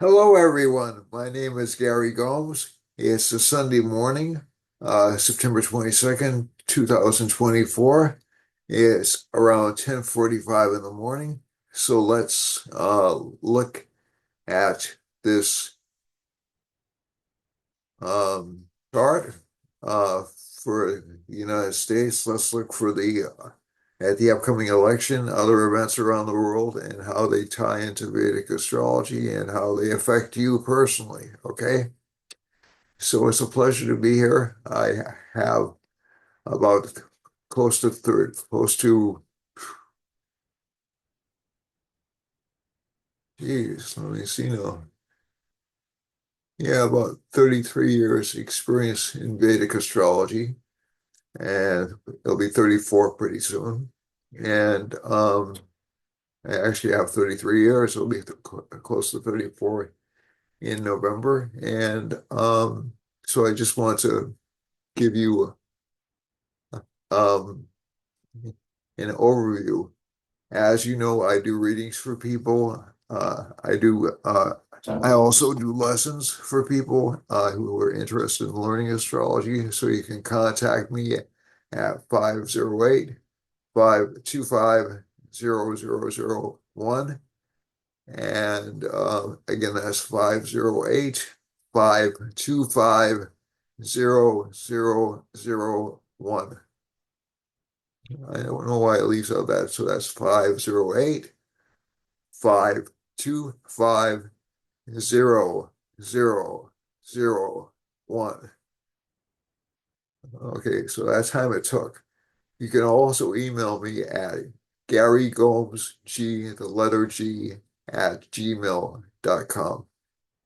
Hello, everyone. My name is Gary Gomes. It's a Sunday morning, September 22nd, 2024. It's around 10:45 in the morning. So let's look at this um, chart uh, for the United States. Let's look for the at the upcoming election, other events around the world, and how they tie into Vedic astrology and how they affect you personally. Okay, so it's a pleasure to be here. I have about close to, geez, let me see now. Yeah, about 33 years experience in Vedic astrology, and it'll be 34 pretty soon. And I actually have 33 years. It'll be close to 34 in November. And so I just want to give you um, an overview. As you know, I do readings for people. I also do lessons for people who are interested in learning astrology. So you can contact me at 508-525-0001. And again, that's 508-525-0001. I don't know why it leaves out that. So that's 508-525-0001. Okay, so that's time it took. You can also email me at Gary Gomes, the letter G, at gmail.com.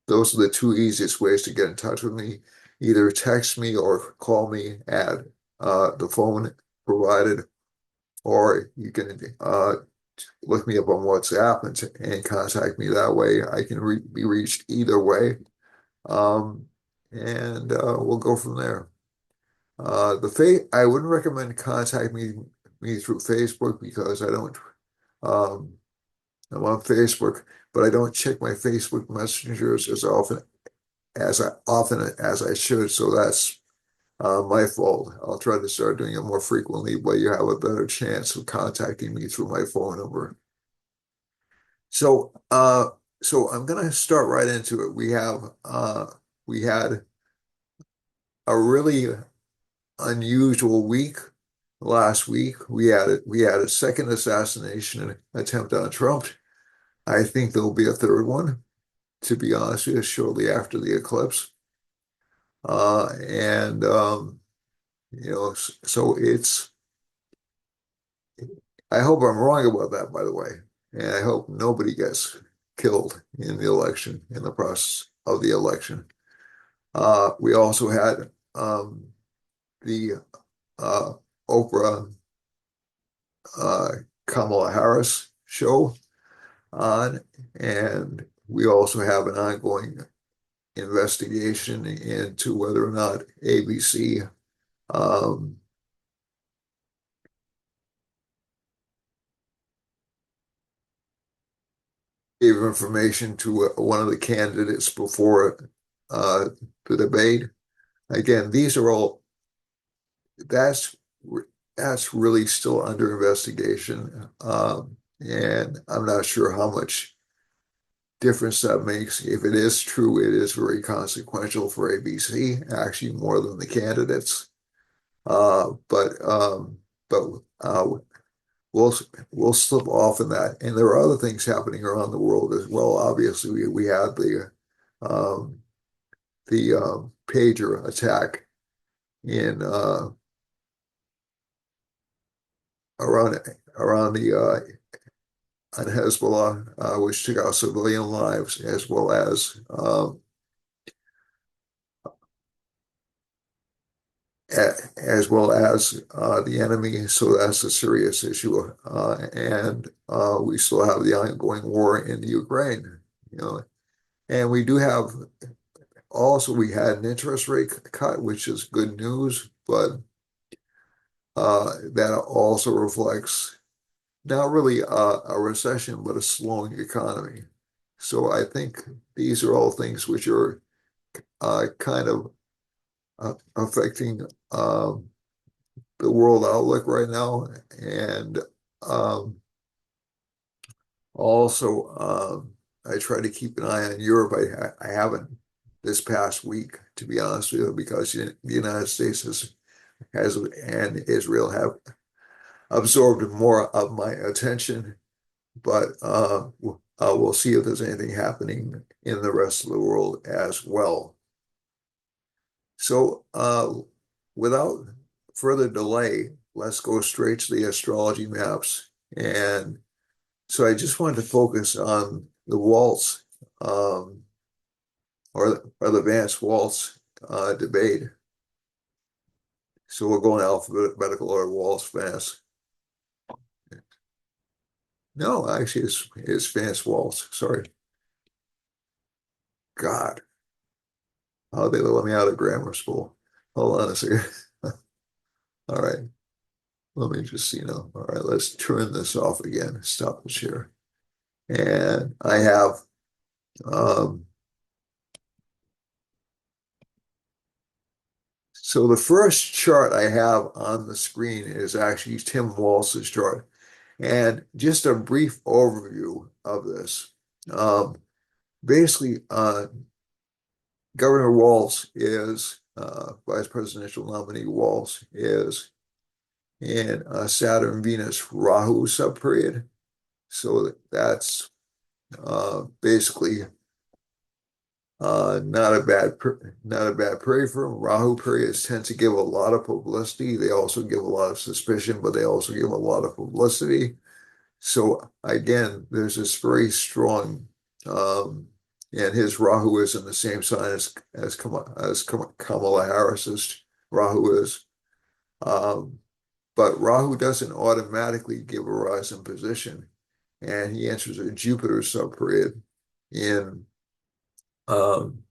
Those are the two easiest ways to get in touch with me. Either text me or call me at the phone provided, or you can look me up on WhatsApp and contact me that way. I can be reached either way, um, and we'll go from there. I wouldn't recommend contacting me through Facebook because I don't. Um, I'm on Facebook, but I don't check my Facebook messengers as I should. So that's my fault. I'll try to start doing it more frequently, but you have a better chance of contacting me through my phone number. So, so I'm gonna start right into it. We had a really unusual week last week. We had a second assassination attempt on Trump. I think there'll be a third one, to be honest with you, shortly after the eclipse. And so it's. I hope I'm wrong about that, by the way, and I hope nobody gets killed in the election, in the process of the election. We also had the uh, Oprah uh, Kamala Harris show on, and we also have an ongoing investigation into whether or not ABC um, gave information to one of the candidates before uh, the debate. Again, these are all that's that's really still under investigation, and I'm not sure how much difference that makes. If it is true, it is very consequential for ABC, actually more than the candidates. But we'll we'll slip off in that. And there are other things happening around the world as well. Obviously, we had um, the pager attack in around around the on Hezbollah, which took out civilian lives as well as the enemy. So that's a serious issue, and we still have the ongoing war in the Ukraine. You know, and we do have also we had an interest rate cut, which is good news, but that also reflects not really a recession, but a slowing economy. So I think these are all things which are kind of affecting the world outlook right now. And um, also, I try to keep an eye on Europe. I haven't this past week, to be honest with you, because the United States has and Israel have absorbed more of my attention. But we'll see if there's anything happening in the rest of the world as well. So, without further delay, let's go straight to the astrology maps. And so I just wanted to focus on the waltz, or the Vance waltz debate. So we'll go in alphabetical order: waltz, Vance. No, actually, it's Vance waltz. Sorry. God, how they let me out of grammar school. Hold on a second. All right. Let me just see now. All right, let's turn this off again. Stop the share. And I have um, so the first chart I have on the screen is actually Tim Walz's chart. And just a brief overview of this. Um, Basically, Governor Walz is vice presidential nominee Walz is in Saturn Venus Rahu subperiod. So that's basically not a bad period for him. Rahu periods tend to give a lot of publicity. They also give a lot of suspicion, but they also give a lot of publicity. So again, there's this very strong, and his Rahu is in the same sign as Kamala Harris's Rahu is. Um, but Rahu doesn't automatically give a rise in position, and he enters a Jupiter subperiod in um,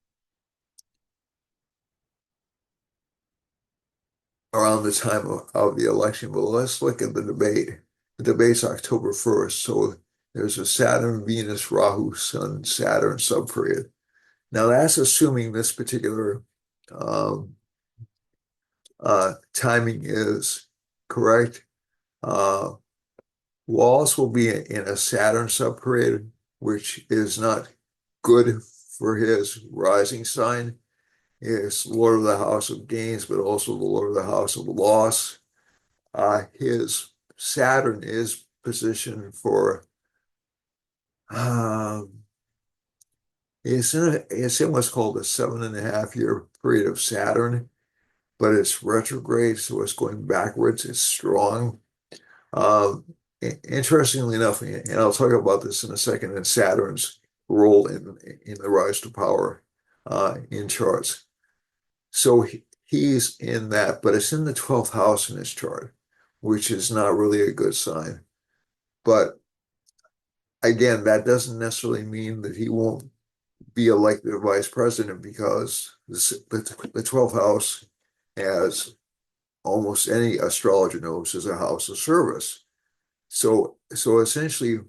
around the time of the election. But let's look at the debate. The debate's October 1st. So there's a Saturn, Venus, Rahu, Sun, Saturn subperiod. Now that's assuming this particular um, timing is correct. Uh, Wallace will be in a Saturn subperiod, which is not good for his rising sign. It's Lord of the House of Gains, but also the Lord of the House of Loss. His Saturn is positioned for um, it's in what's called a 7.5 year period of Saturn, but it's retrograde, so it's going backwards. It's strong. Um, Interestingly enough, and I'll talk about this in a second, in Saturn's role in the rise to power in charts. So he's in that, but it's in the 12th house in his chart, which is not really a good sign. But again, that doesn't necessarily mean that he won't be elected vice president, because the 12th house, as almost any astrologer knows, is a house of service. So essentially,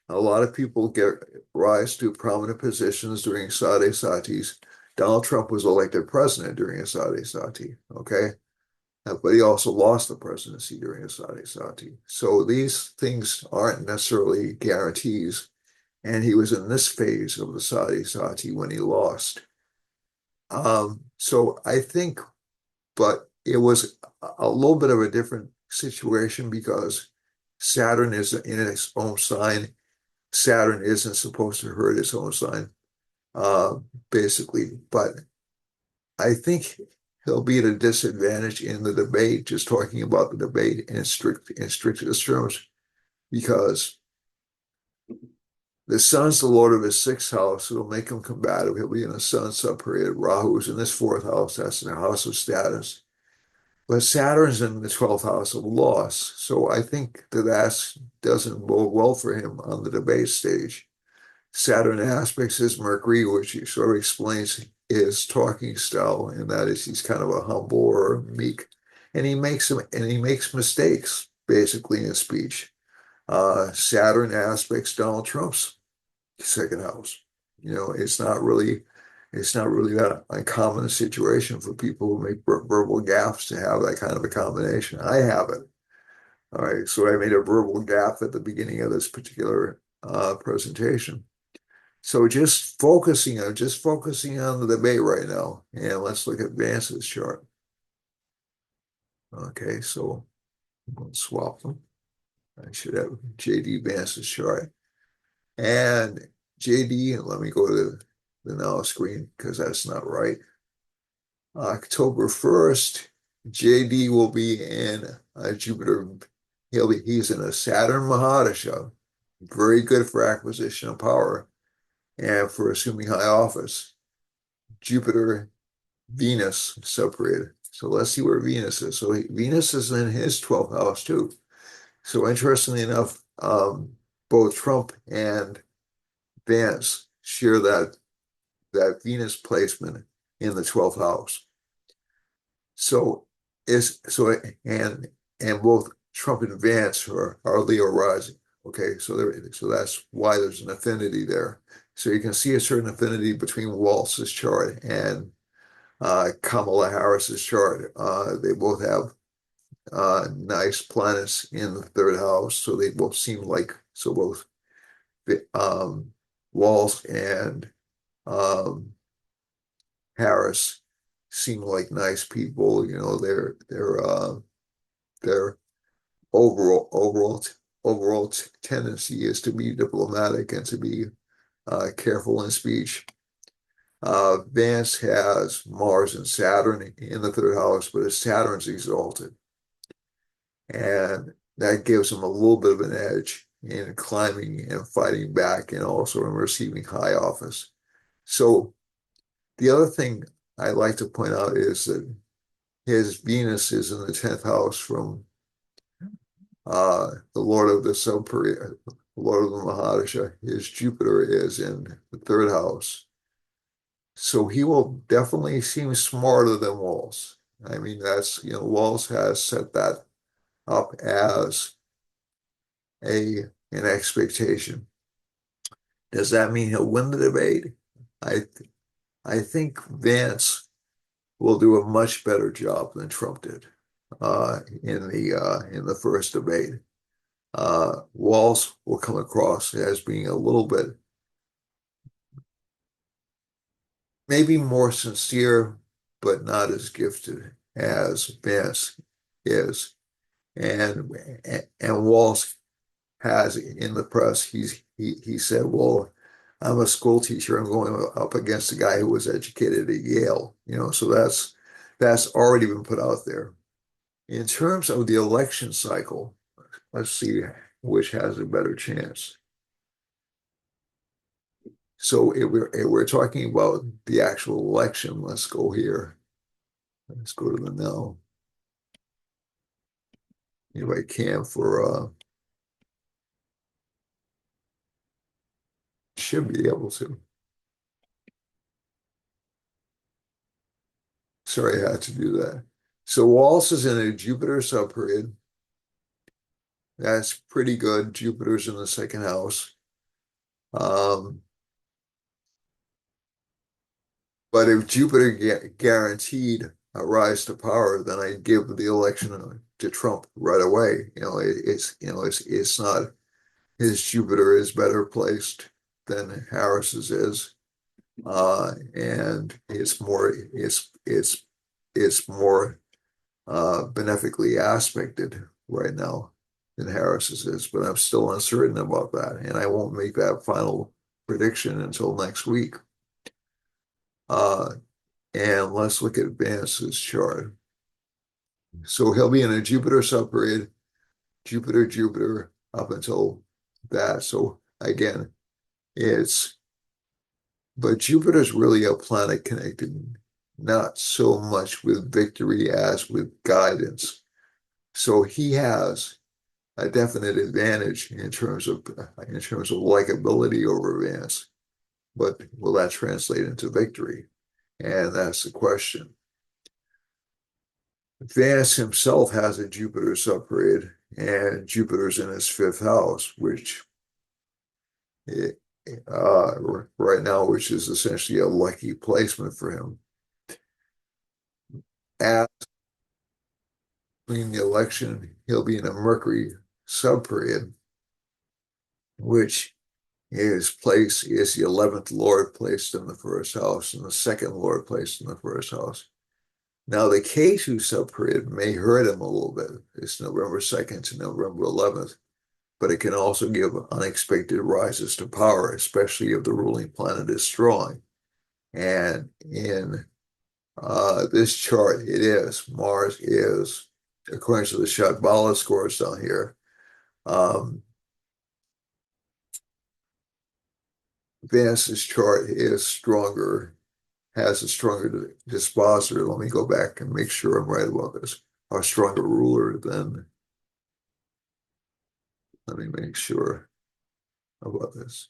a lot of people get rise to prominent positions during Sade Sati's. Donald Trump was elected president during a Sade Sati, okay? But he also lost the presidency during a Sade Sati. So these things aren't necessarily guarantees. And he was in this phase of the Sade Sati when he lost. So I think, but it was a little bit of a different situation because Saturn is in its own sign. Saturn isn't supposed to hurt its own sign, basically. But I think he'll be at a disadvantage in the debate, just talking about the debate in strictest terms, because the sun's the lord of his sixth house. It'll make him combative. He'll be in a sun subperiod. Rahu's in his fourth house. That's in the house of status. But Saturn's in the 12th house of loss. So I think that doesn't bode well for him on the debate stage. Saturn aspects his Mercury, which he sort of explains his talking style, and that is he's kind of a humble or meek, and he makes mistakes basically in speech. Saturn aspects Donald Trump's second house. It's not really that uncommon situation for people who make verbal gaffes to have that kind of a combination. I have it. All right, so I made a verbal gaffe at the beginning of this particular presentation. So just focusing on the debate right now, and let's look at Vance's chart. Okay, so I'm going to swap them. I should have JD Vance's chart. And JD, let me go to the now screen because that's not right. October 1st, JD will be in Jupiter. He's in a Saturn Mahadasha, very good for acquisition of power and for assuming high office. Jupiter, Venus separated. So let's see where Venus is. So Venus is in his 12th house too. So interestingly enough, both Trump and Vance share that Venus placement in the 12th house. So is so and both Trump and Vance are Leo rising. Okay, so that's why there's an affinity there. So you can see a certain affinity between Walz's chart and Kamala Harris's chart. They both have nice planets in the third house, so they both seem like both um, Walz and um, Harris seem like nice people. Their overall tendency is to be diplomatic and to be careful in speech. Vance has Mars and Saturn in the third house, but his Saturn's exalted, and that gives him a little bit of an edge in climbing and fighting back, and also in receiving high office. So the other thing I like to point out is that his Venus is in the 10th house from the Lord of the Subperiod, Lord of the Mahadasha. His Jupiter is in the third house. So he will definitely seem smarter than Walz. I mean, Walz has set that up as an expectation. Does that mean he'll win the debate? I I think Vance will do a much better job than Trump did in the first debate. Walz will come across as being a little bit maybe more sincere, but not as gifted as Vance is. And and Walz has in the press, he said, "Well, I'm a school teacher. I'm going up against a guy who was educated at Yale." So that's already been put out there. In terms of the election cycle, let's see which has a better chance. So if we're talking about the actual election, let's go here. Let's go to the now. If I can should be able to. Sorry, I had to do that. So Waltz is in a Jupiter subperiod. That's pretty good. Jupiter's in the second house. Um, but if Jupiter guaranteed a rise to power, then I'd give the election to Trump right away. It's not his Jupiter is better placed than Harris's is, and it's more benefically aspected right now than Harris's is, but I'm still uncertain about that, and I won't make that final prediction until next week. And let's look at Vance's chart. So he'll be in a Jupiter subperiod, Jupiter up until that. So again, but Jupiter's really a planet connected not so much with victory as with guidance. So he has a definite advantage in terms of likability over Vance. But will that translate into victory? And that's the question. Vance himself has a Jupiter subperiod, and Jupiter's in his fifth house, which right now, which is essentially a lucky placement for him. At between the election, he'll be in a Mercury subperiod, which his place is the 11th Lord placed in the first house and the second Lord placed in the first house. Now, the K2 subperiod may hurt him a little bit. It's November 2nd to November 11th, but it can also give unexpected rises to power, especially if the ruling planet is strong. And in this chart, it is. Mars is, according to the Shadbala scores down here, um, Venus's chart is stronger, has a stronger dispositor. Let me go back and make sure I'm right about this. A stronger ruler than, let me make sure about this.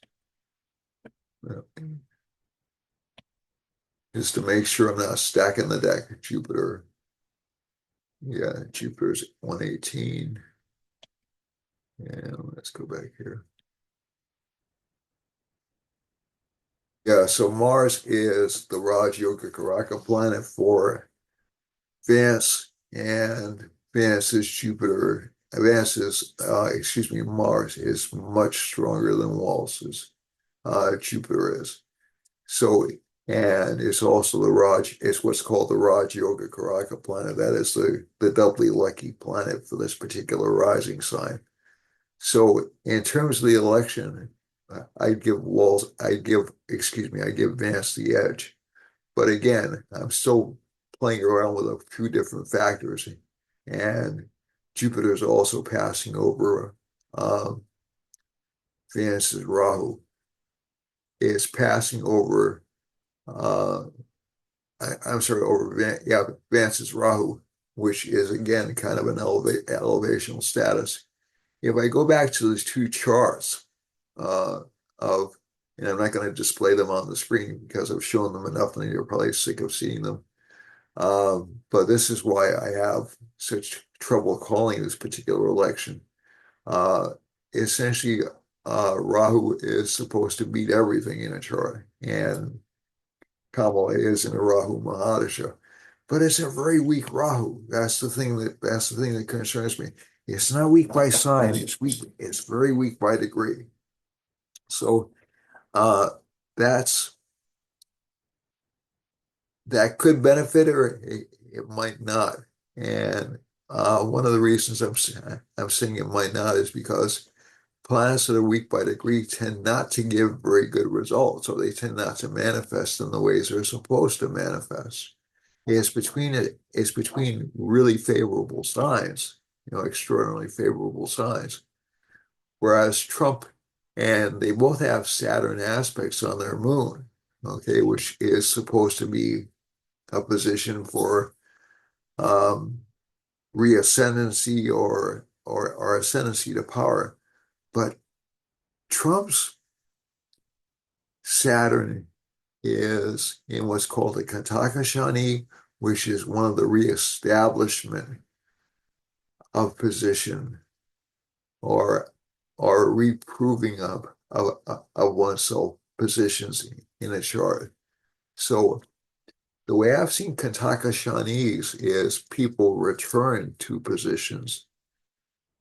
Just to make sure I'm not stacking the deck. Jupiter, yeah, Jupiter's 118. And let's go back here. Yeah, so Mars is the Raj Yoga Karaka planet for Vance, and Vance is Jupiter. Vance is, excuse me, Mars is much stronger than Waltz's. Jupiter is. So, and it's also the Raj, it's what's called the Raj Yoga Karaka planet. That is the doubly lucky planet for this particular rising sign. So, in terms of the election, I give Vance the edge. But again, I'm still playing around with a few different factors. And Jupiter is also passing over um, Vance's Rahu. It's passing over, uh, I'm sorry, over Vance's Rahu, which is again kind of an elevational status. If I go back to those two charts uh, of, and I'm not going to display them on the screen because I've shown them enough and you're probably sick of seeing them. But this is why I have such trouble calling this particular election. Uh, Essentially, Rahu is supposed to beat everything in a chart, and Kamala is in a Rahu Mahadasha. But it's a very weak Rahu. That's the thing that concerns me. It's not weak by sign, it's weak, it's very weak by degree. So uh that's that could benefit her, it might not. And one of the reasons I'm saying it might not is because planets that are weak by degree tend not to give very good results, or they tend not to manifest in the ways they're supposed to manifest. It's between really favorable signs, extraordinarily favorable signs. Whereas Trump and they both have Saturn aspects on their moon, okay, which is supposed to be a position for um, reascendancy or ascendancy to power. But Trump's Saturn is in what's called a Kataka Shani, which is one of the reestablishment of position or reproving of oneself positions in a chart. So the way I've seen Kataka Shanis is people return to positions.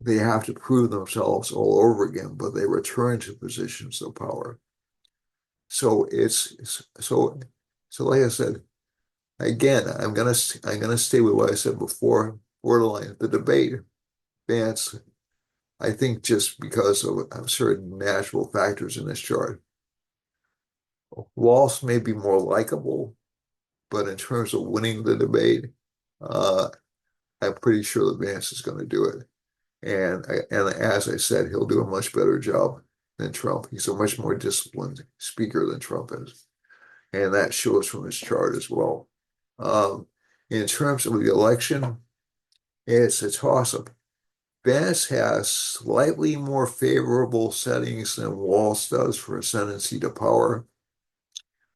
They have to prove themselves all over again, but they return to positions of power. So so like I said, again, I'm gonna stay with what I said before, borderline. The debate, Vance, I think just because of certain natural factors in this chart. Walsh may be more likable, but in terms of winning the debate, uh, I'm pretty sure that Vance is going to do it. And as I said, he'll do a much better job than Trump. He's a much more disciplined speaker than Trump is, and that shows from his chart as well. Um, in terms of the election, it's a toss-up. Vance has slightly more favorable settings than Walz does for ascendancy to power,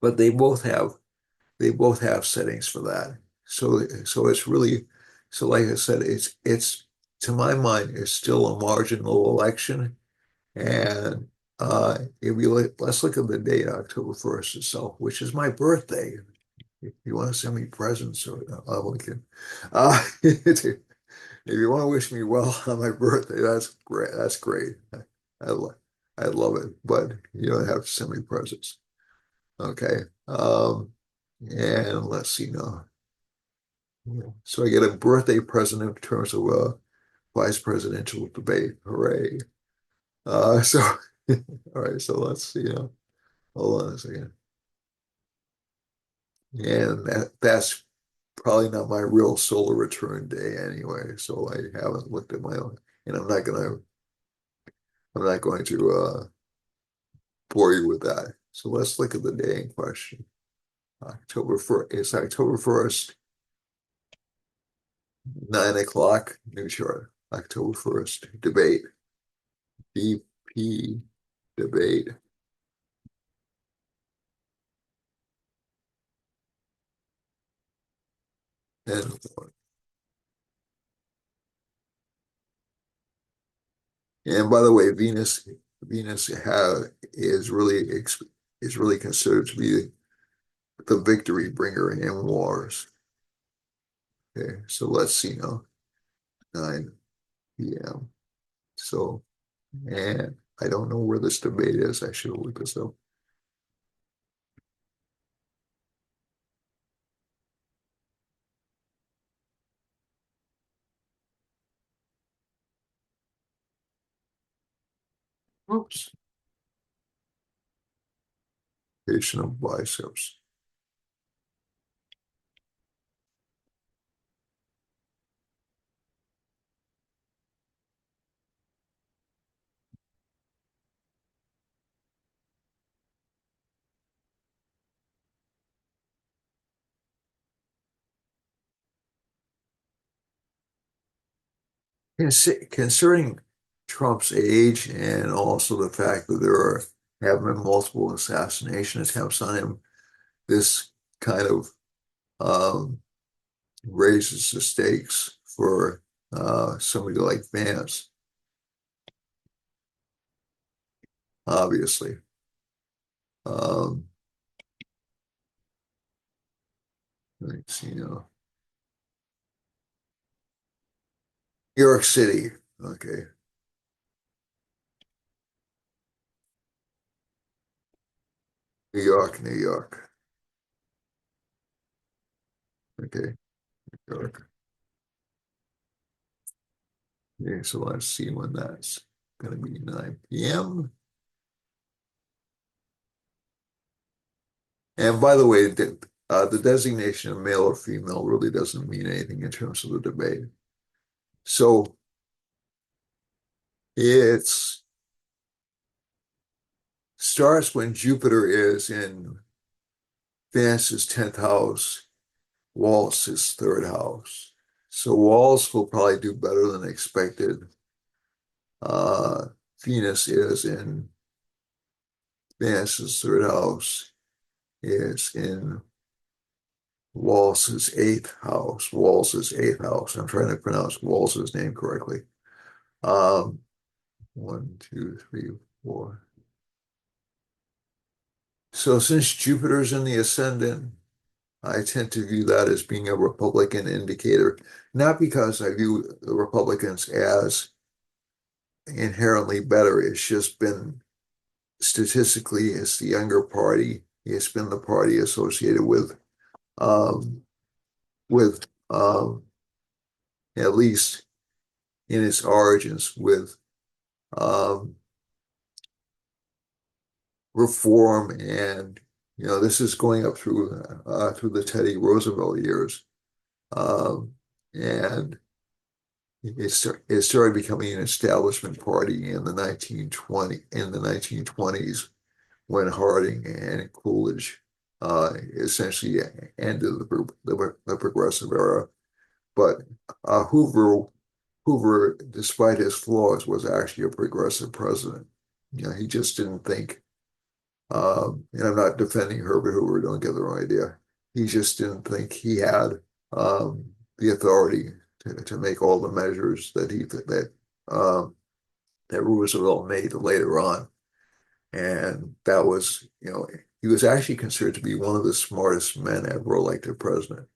but they both have settings for that. So it's really so like I said, it's to my mind, it's still a marginal election, and if you let's look at the date, October 1st itself, which is my birthday. If you want to send me presents or we can. If you want to wish me well on my birthday, that's great. That's great. I, lo- I love it, but you don't have to send me presents. Okay. And let's see now. So I get a birthday present in terms of a vice presidential debate. Hooray. So all right, so let's see. Hold on a second. And that's probably not my real solar return day anyway, so I haven't looked at my own, and I'm not going to bore you with that. So let's look at the day in question. October 1st, it's October 1st, 9 o'clock, new chart. October 1st, debate, BP debate. And by the way, Venus is really considered to be the victory bringer in wars. Okay, so let's see now. 9 p.m. So, and I don't know where this debate is. I should have looked this up. Oops. Patient of biceps. Concerning Trump's age and also the fact that have been multiple assassination attempts on him, this kind of um, raises the stakes for somebody like Vance, obviously. Um, let's see, New York City. Okay. New York, New York. Okay. New York. Okay, so let's see when that's going to be 9 p.m. And by the way, the designation of male or female really doesn't mean anything in terms of the debate. So it starts when Jupiter is in Vance's 10th house, Waltz's third house. So Waltz will probably do better than expected. Uh, Venus is in Vance's third house, is in Waltz's eighth house. Waltz's eighth house. I'm trying to pronounce Waltz's name correctly. Um, 1, 2, 3, 4. So since Jupiter's in the ascendant, I tend to view that as being a Republican indicator, not because I view the Republicans as inherently better. It's just been statistically, it's the younger party. It's been the party associated um, with at least in its origins, with um, reform, and this is going up through the Teddy Roosevelt years, and it started becoming an establishment party in the 1920s when Harding and Coolidge essentially ended the progressive era. But Hoover, despite his flaws, was actually a progressive president. He just didn't think. And I'm not defending Herbert Hoover, don't get the wrong idea. He just didn't think he had the authority to make all the measures that um, that Roosevelt made later on. And that was, he was actually considered to be one of the smartest men ever elected president.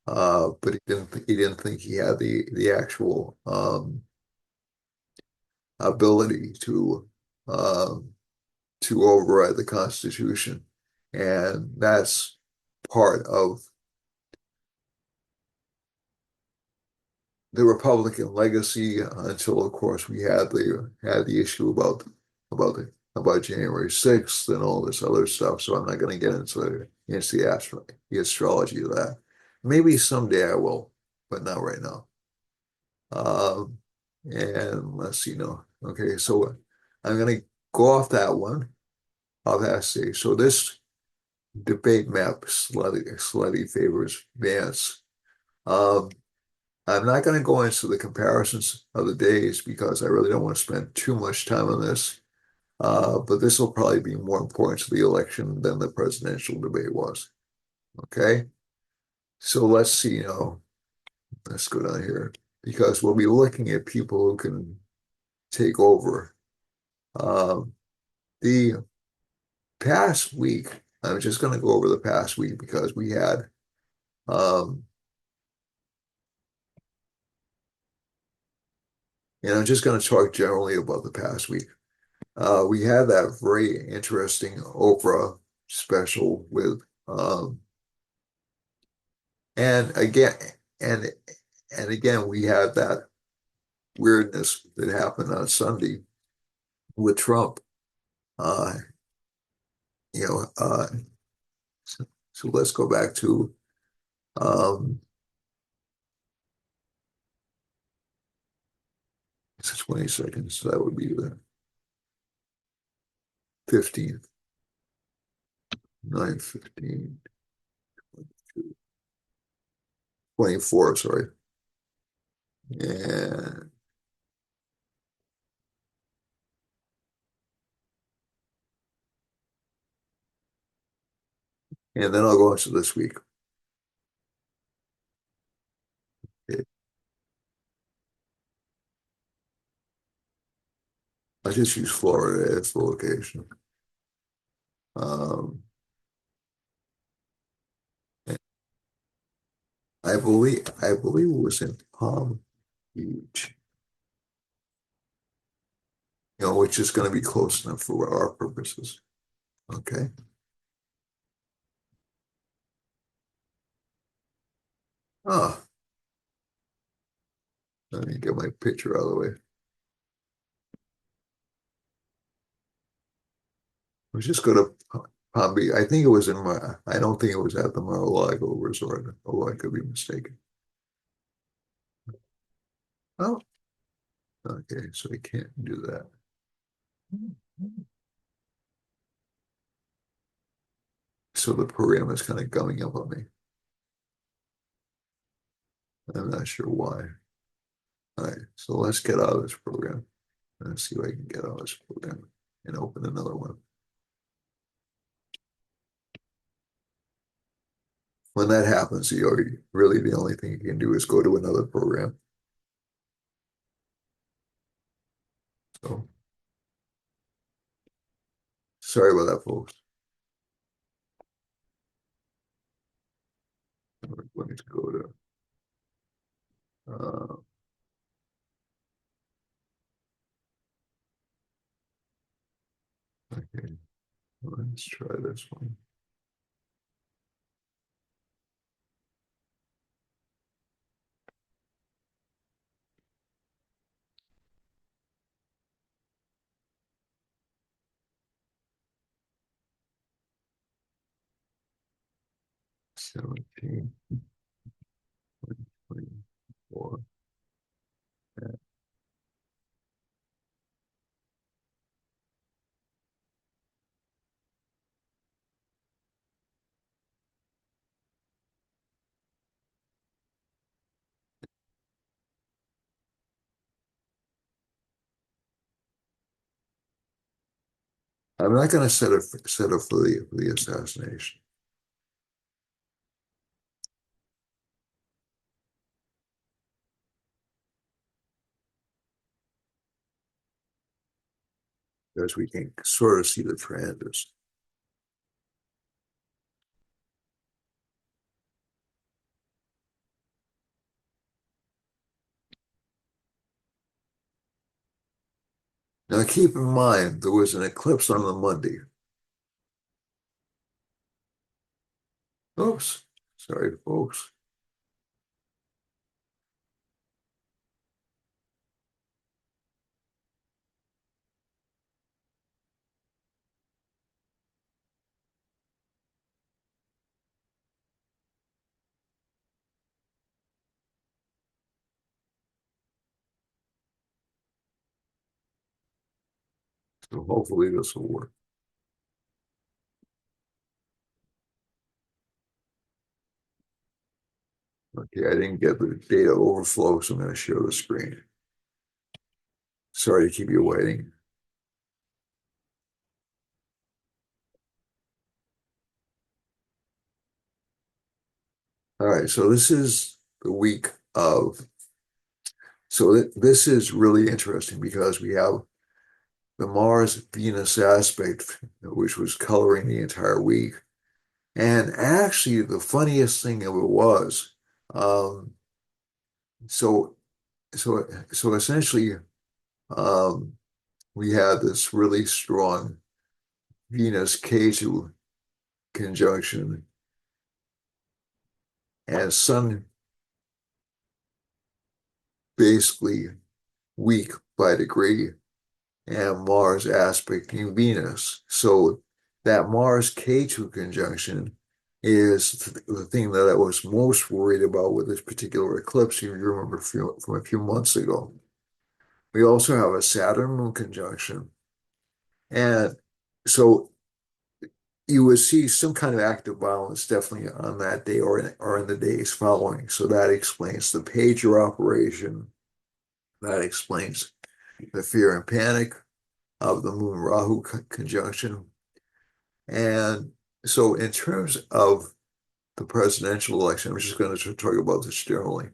But he didn't think he had the actual ability um, to override the Constitution, and that's part of the Republican legacy until, of course, we had the issue about January 6th and all this other stuff. So I'm not going to get into the astrology of that. Maybe someday I will, but not right now. Um, and let's see, no. Okay, so I'm going to go off that one. I'll have to say. So this debate map slightly favors Vance. Um, I'm not going to go into the comparisons of the days because I really don't want to spend too much time on this. But this will probably be more important to the election than the presidential debate was. Okay. So let's see, let's go down here because we'll be looking at people who can take over. Um, the past week, I'm just going to go over the past week because we had, um, and I'm just going to talk generally about the past week. We had that very interesting Oprah special with, and again, and and again, we had that weirdness that happened on Sunday with Trump. Uh, you know, so let's go back to um, it's 22nd, so that would be the 15th, 9/15, 24, sorry. And and then I'll go into this week. Okay. I just use Florida as the location. Um, I believe it was in Palm Beach, which is going to be close enough for our purposes. Okay. Ah, let me get my picture out of the way. Let's just go to Palm Beach. I think it was I don't think it was at the Mar-a-Lago resort, although I could be mistaken. Oh, okay, so I can't do that. So the program is kind of gumming up on me. I'm not sure why. All right, so let's get out of this program. Let's see if I can get out of this program and open another one. When that happens, really the only thing you can do is go to another program. So sorry about that, folks. We're going to go to uh, okay, let's try this one. 17, 24. I'm not going to set up for the assassination. because we can sort of see the transits. Now, keep in mind, there was an eclipse on the Monday. Oops, sorry, folks. So hopefully this will work. Okay, I didn't get the data overflow, so I'm going to share the screen. Sorry to keep you waiting. All right, so this is the week of, this is really interesting because we have the Mars-Venus aspect, which was coloring the entire week. And actually, the funniest thing of it was, um, so so essentially, um, we had this really strong Venus K2 conjunction, and Sun basically weak by degree, and Mars aspecting Venus. So that Mars K2 conjunction is the thing that I was most worried about with this particular eclipse, if you remember from a few months ago. We also have a Saturn moon conjunction. And so you would see some kind of active violence definitely on that day or in the days following. So that explains the pager operation. That explains the fear and panic of the Moon Rahu conjunction. And so, in terms of the presidential election, I'm just going to talk about this generally.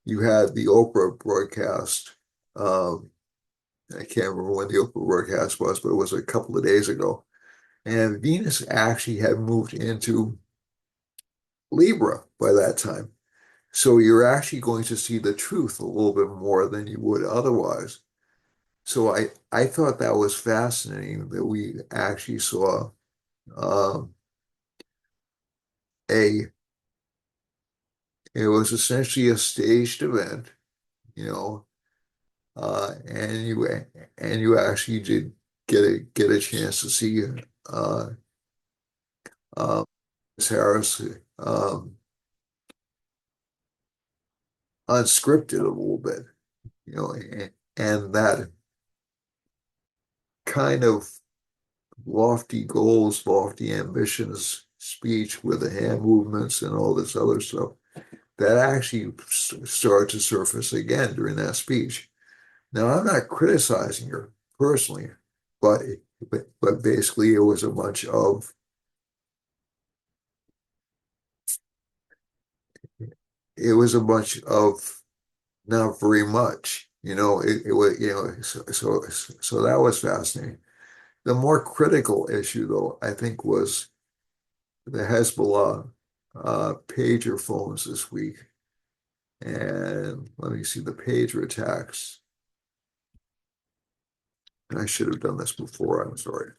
You had the Oprah broadcast. Um, I can't remember when the Oprah broadcast was, but it was a couple of days ago. And Venus actually had moved into Libra by that time. So you're actually going to see the truth a little bit more than you would otherwise. So I thought that was fascinating that we actually saw um, a it was essentially a staged event, you know, and you actually did get a chance to see uh, uh, Miss Harris um, unscripted a little bit, you know, and that kind of lofty goals, lofty ambitions speech with the hand movements and all this other stuff that actually started to surface again during that speech. Now, I'm not criticizing her personally, but but basically it was a bunch of not very much. It was so that was fascinating. The more critical issue, though, I think, was the Hezbollah pager phones this week. And let me see the pager attacks. I should have done this before. I'm sorry.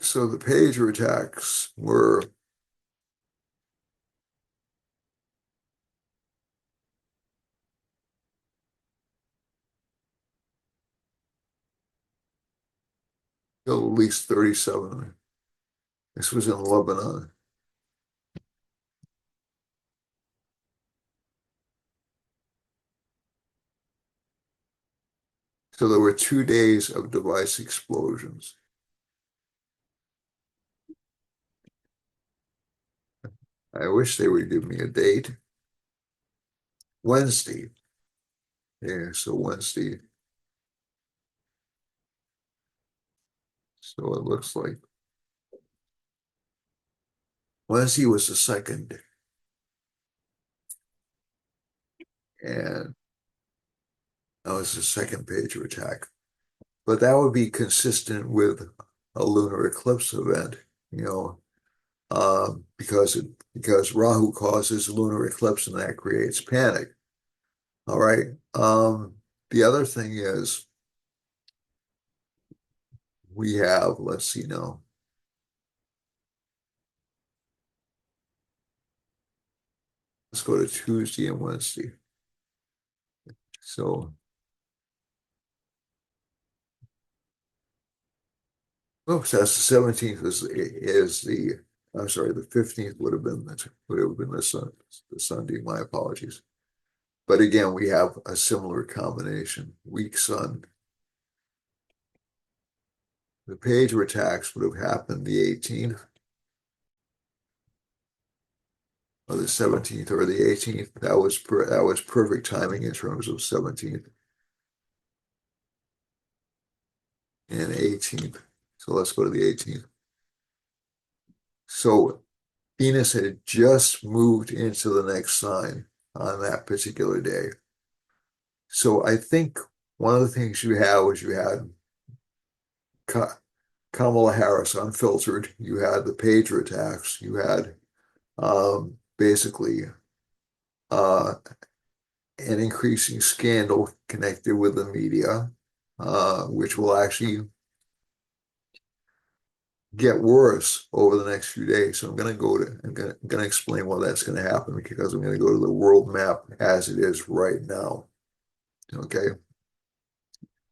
So the pager attacks were at least 37. This was in Lebanon. So there were 2 days of device explosions. I wish they would give me a date. Wednesday. Yeah, so Wednesday. So it looks like. Wednesday was the second, and that was the second page of attack. But that would be consistent with a lunar eclipse event, you know, because Rahu causes lunar eclipse and that creates panic. All right. The other thing is we have, let's see now, let's go to Tuesday and Wednesday. So, oops, that's the 17th is the, I'm sorry, the 15th would have been the Sunday. My apologies. But again, we have a similar combination. Weak sun. The page of attacks would have happened the 18th or the 17th or the 18th. That was perfect timing in terms of 17th and 18th. So let's go to the 18th. So Venus had just moved into the next sign on that particular day. So I think one of the things you had was you had Kamala Harris unfiltered, you had the pager attacks, you had basically uh, an increasing scandal connected with the media, which will actually get worse over the next few days. So I'm going to explain why that's going to happen because I'm going to go to the world map as it is right now. Okay.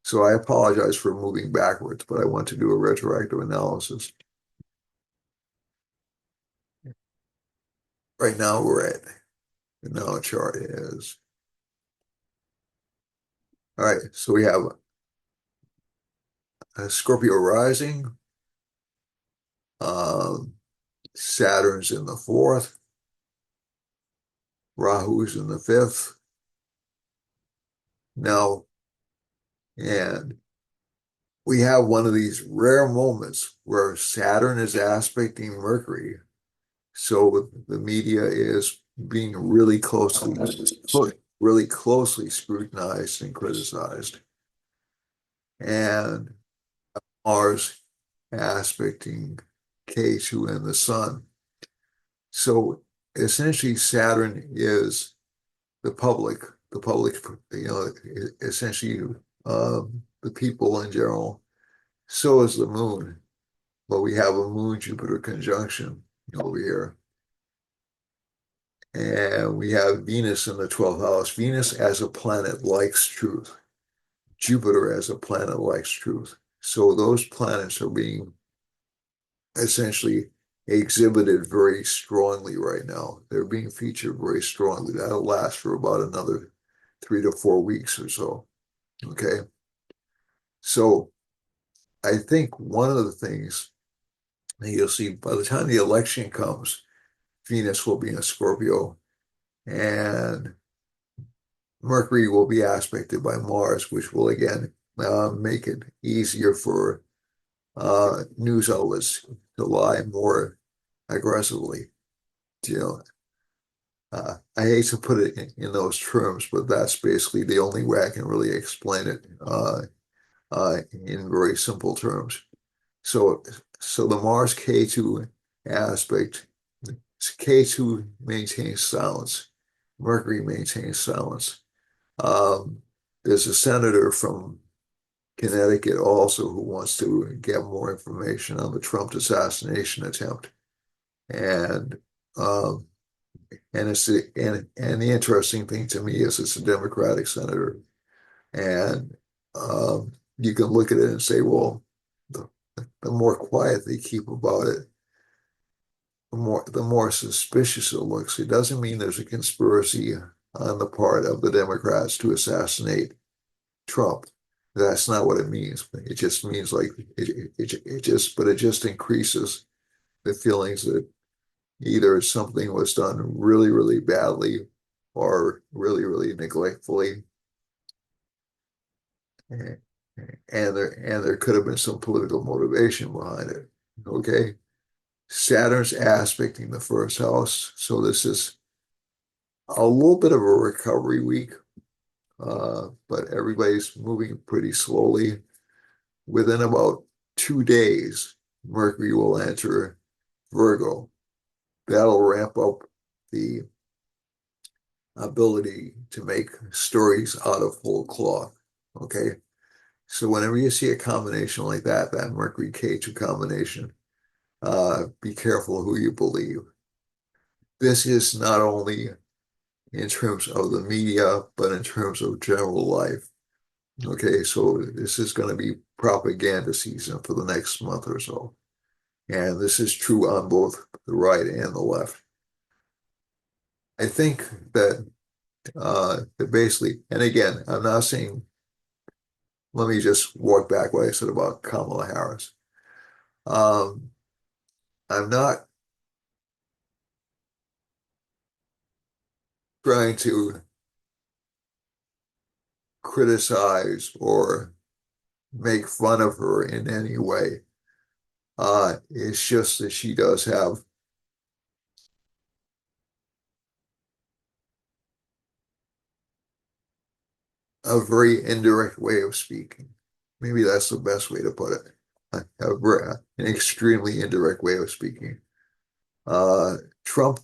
So I apologize for moving backwards, but I want to do a retroactive analysis. Right now we're at the now chart is all right. So we have a Scorpio rising, um, Saturn's in the fourth, Rahu's in the fifth. Now, and we have one of these rare moments where Saturn is aspecting Mercury. So the media is being really closely scrutinized and criticized. And Mars aspecting K2 and the Sun. So essentially Saturn is the public, essentially the people in general. So is the moon, but we have a moon-Jupiter conjunction over here. And we have Venus in the 12th house. Venus as a planet likes truth. Jupiter as a planet likes truth. So those planets are being essentially exhibited very strongly right now. They're being featured very strongly. That'll last for about another 3 to 4 weeks or so. Okay. So I think one of the things that you'll see by the time the election comes, Venus will be in Scorpio and Mercury will be aspected by Mars, which will again make it easier for news outlets to lie more aggressively. You know, I hate to put it in those terms, but that's basically the only way I can really explain it in very simple terms. So, so the Mars K2 aspect, K2 maintains silence. Mercury maintains silence. There's a senator from Connecticut also who wants to get more information on the Trump assassination attempt. And um, and the interesting thing to me is it's a Democratic senator. And you can look at it and say, well, the, the more quiet they keep about it, the more suspicious it looks. It doesn't mean there's a conspiracy on the part of the Democrats to assassinate Trump. That's not what it means. It just means like it just increases the feelings that either something was done really, really badly or really, really neglectfully, and there could have been some political motivation behind it. Okay, Saturn's aspecting the first house. So this is a little bit of a recovery week, but everybody's moving pretty slowly. Within about 2 days, Mercury will enter Virgo. That'll ramp up the ability to make stories out of whole cloth. Okay. So whenever you see a combination like that, that Mercury K2 combination, be careful who you believe. This is not only in terms of the media, but in terms of general life. Okay, so this is going to be propaganda season for the next month or so. And this is true on both the right and the left. I think that basically, and again, I'm not saying, let me just walk back what I said about Kamala Harris. Um, I'm not trying to criticize or make fun of her in any way. It's just that she does have a very indirect way of speaking. Maybe that's the best way to put it. An extremely indirect way of speaking. Uh, Trump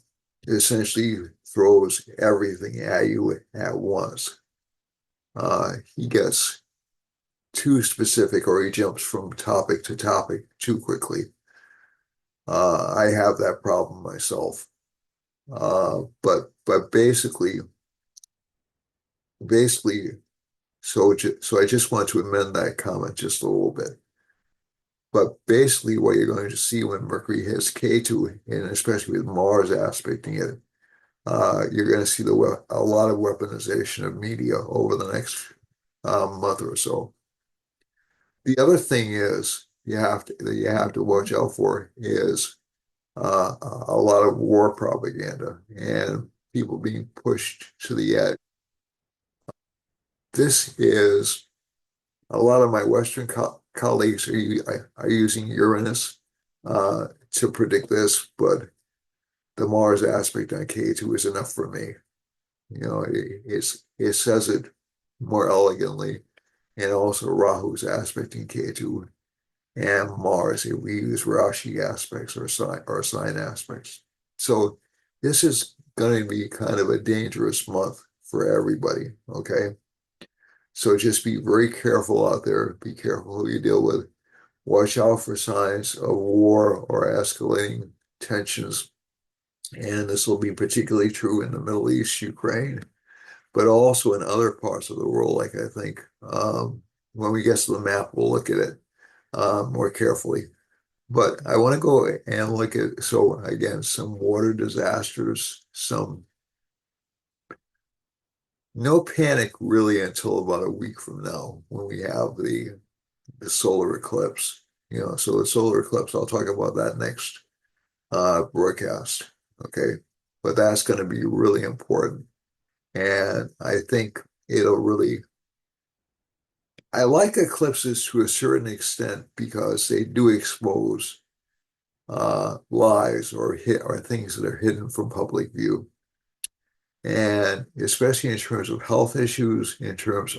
essentially throws everything at you at once. He gets too specific or he jumps from topic to topic too quickly. I have that problem myself. But basically, so I just want to amend that comment just a little bit. But basically, what you're going to see when Mercury hits K2, and especially with Mars aspecting it, you're going to see a lot of weaponization of media over the next month or so. The other thing is you have to watch out for is a lot of war propaganda and people being pushed to the edge. This is a lot of my Western colleagues are using Uranus to predict this, but the Mars aspect on K2 is enough for me. You know, it says it more elegantly, and also Rahu's aspecting K2 and Mars. We use Rashi aspects or sign aspects. So this is going to be kind of a dangerous month for everybody. Okay. So just be very careful out there. Be careful who you deal with. Watch out for signs of war or escalating tensions. And this will be particularly true in the Middle East, Ukraine, but also in other parts of the world. Like I think when we get to the map, we'll look at it more carefully. But I want to go and look at, so again, some water disasters, some no panic really until about a week from now when we have the solar eclipse. You know, so the solar eclipse, I'll talk about that next broadcast. Okay. But that's going to be really important. And I think it'll really, I like eclipses to a certain extent because they do expose lies or things that are hidden from public view. And especially in terms of health issues, in terms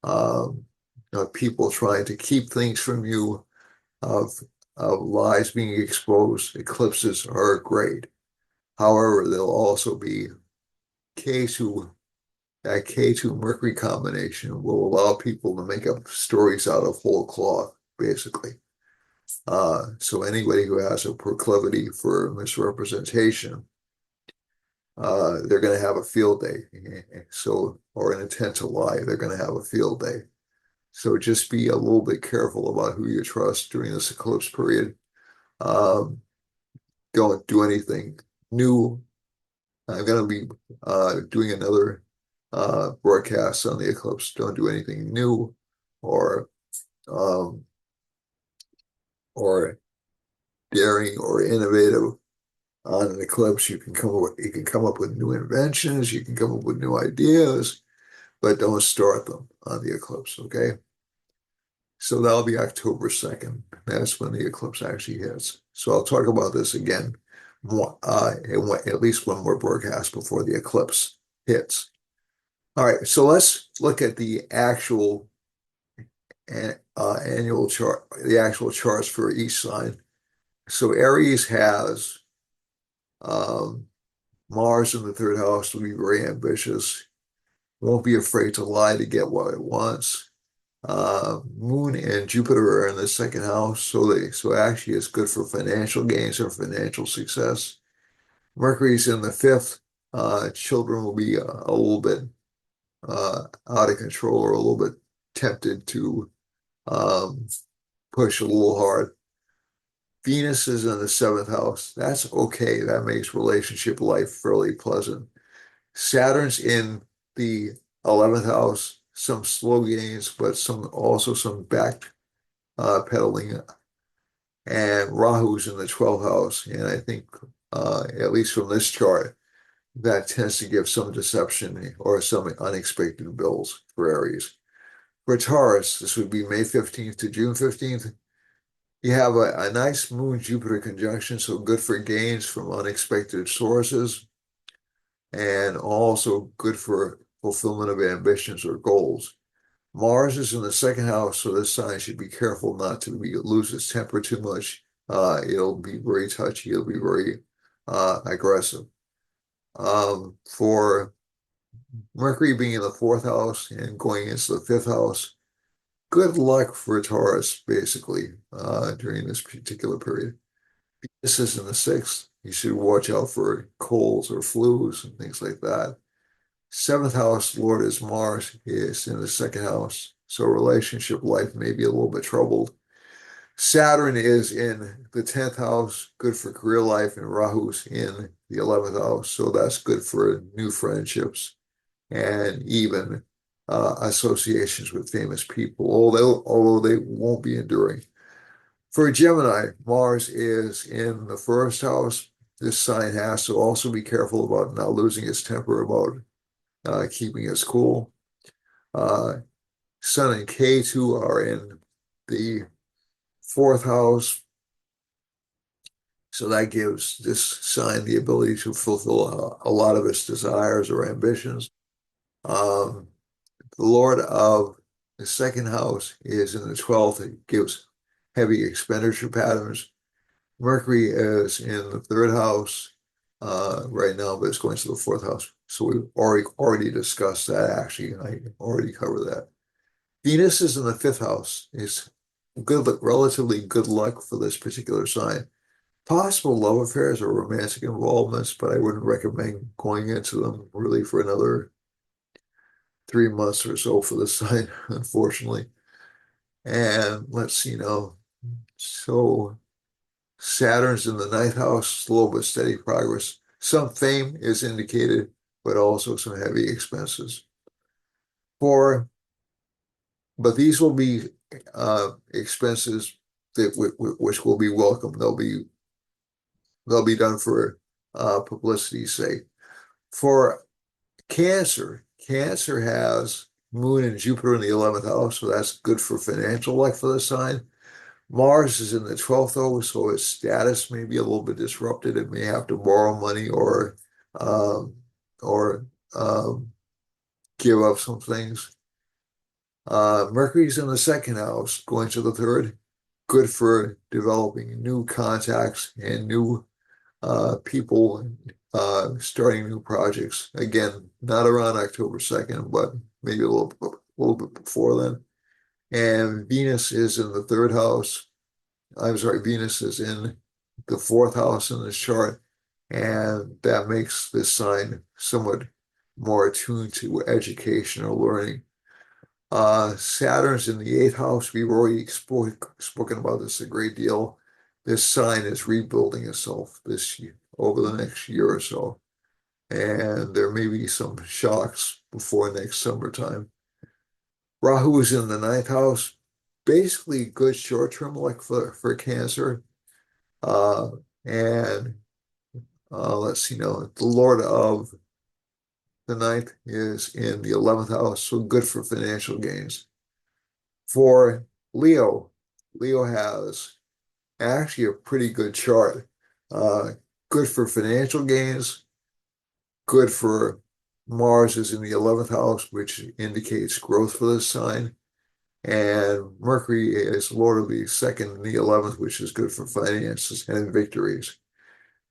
um, of people trying to keep things from you, of lies being exposed, eclipses are great. However, there'll also be K2, that K2 Mercury combination will allow people to make up stories out of whole cloth, basically. So anybody who has a proclivity for misrepresentation, they're going to have a field day. So, or an intent to lie, they're going to have a field day. So just be a little bit careful about who you trust during this eclipse period. Um, don't do anything new. I'm going to be doing another broadcast on the eclipse. Don't do anything new or um, or daring or innovative on an eclipse. You can come up with new inventions, you can come up with new ideas, but don't start them on the eclipse, okay? So that'll be October 2nd. That's when the eclipse actually hits. So I'll talk about this again, more, at least one more broadcast before the eclipse hits. All right, so let's look at the actual annual chart, the actual charts for each sign. So Aries has um, Mars in the third house, will be very ambitious, won't be afraid to lie to get what it wants. Moon and Jupiter are in the second house, so actually it's good for financial gains or financial success. Mercury's in the fifth. Children will be a little bit out of control or a little bit tempted to um, push a little hard. Venus is in the seventh house. That's okay. That makes relationship life fairly pleasant. Saturn's in the 11th house. Some slow gains, but some back pedaling. And Rahu's in the 12th house. And I think, at least from this chart, that tends to give some deception or some unexpected bills for Aries. For Taurus, this would be May 15th to June 15th. You have a nice Moon-Jupiter conjunction, so good for gains from unexpected sources, and also good for fulfillment of ambitions or goals. Mars is in the second house, so this sign should be careful not to lose its temper too much. It'll be very touchy. It'll be very aggressive. For Mercury being in the fourth house and going into the fifth house, good luck for Taurus, basically, during this particular period. This is in the sixth. You should watch out for colds or flus and things like that. Seventh house Lord is Mars, is in the second house. So relationship life may be a little bit troubled. Saturn is in the 10th house, good for career life, and Rahu's in the 11th house. So that's good for new friendships and even associations with famous people, although they won't be enduring. For Gemini, Mars is in the first house. This sign has to also be careful about not losing its temper, about keeping its cool. Uh, Sun and K2 are in the fourth house. So that gives this sign the ability to fulfill a lot of its desires or ambitions. Um, the Lord of the second house is in the 12th. It gives heavy expenditure patterns. Mercury is in the third house right now, but it's going to the fourth house. So we've already discussed that, actually. I already covered that. Venus is in the fifth house. It's good, relatively good luck for this particular sign. Possible love affairs or romantic involvements, but I wouldn't recommend going into them really for another 3 months or so for this sign, unfortunately. And let's see now. So Saturn's in the ninth house, slow but steady progress. Some fame is indicated, but also some heavy expenses. For But these will be expenses that which will be welcome. They'll be done for publicity's sake. For Cancer, Cancer has Moon and Jupiter in the 11th house, so that's good for financial luck for the sign. Mars is in the 12th house, so its status may be a little bit disrupted. It may have to borrow money um, or give up some things. Mercury's in the second house, going to the third. Good for developing new contacts and new people starting new projects. Again, not around October 2nd, but maybe a little bit before then. And Venus is in the third house. I'm sorry, Venus is in the fourth house in this chart, and that makes this sign somewhat more attuned to education or learning. Saturn's in the eighth house. We've already spoken about this a great deal. This sign is rebuilding itself this year, over the next year or so. And there may be some shocks before next summertime. Rahu is in the ninth house. Basically, good short-term luck for Cancer. Uh, and let's see now, the Lord of the ninth is in the 11th house, so good for financial gains. For Leo. Leo has actually a pretty good chart. Uh, Good for financial gains, good for Mars is in the 11th house, which indicates growth for this sign. And Mercury is Lord of the second and the 11th, which is good for finances and victories.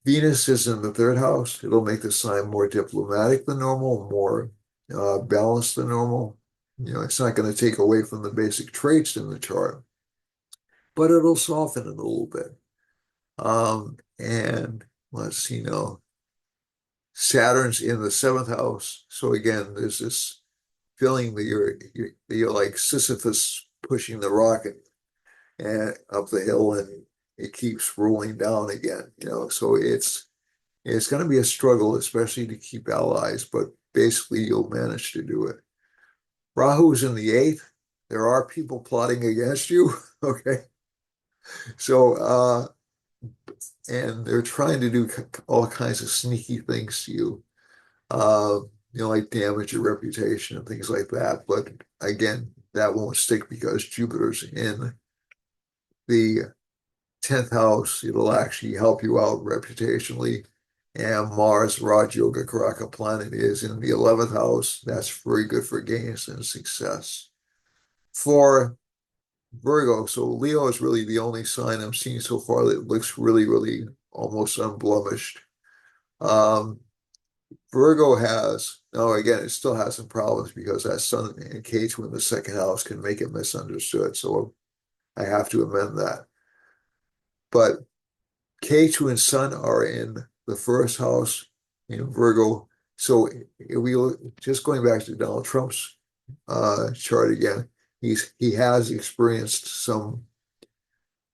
Venus is in the third house. It'll make the sign more diplomatic than normal, more balanced than normal. You know, it's not going to take away from the basic traits in the chart, but it'll soften it a little bit. And let's see now. Saturn's in the seventh house. So again, there's this feeling that you're like Sisyphus pushing the rocket and up the hill and it keeps rolling down again, you know. So it's going to be a struggle, especially to keep allies, but basically you'll manage to do it. Rahu's in the eighth. There are people plotting against you, okay? So and they're trying to do all kinds of sneaky things to you. Uh, you know, like damage your reputation and things like that. But again, that won't stick because Jupiter's in the 10th house. It'll actually help you out reputationally. And Mars, Raj Yoga Karaka planet, is in the 11th house. That's very good for gains and success. For Virgo, so Leo is really the only sign I'm seeing so far that looks really, really almost unblemished. Um, Virgo has, no, again, it still has some problems because that Sun and Ketu in the second house can make it misunderstood. So I have to amend that. But Ketu and Sun are in the first house in Virgo. So if we look, just going back to Donald Trump's chart again, he has experienced some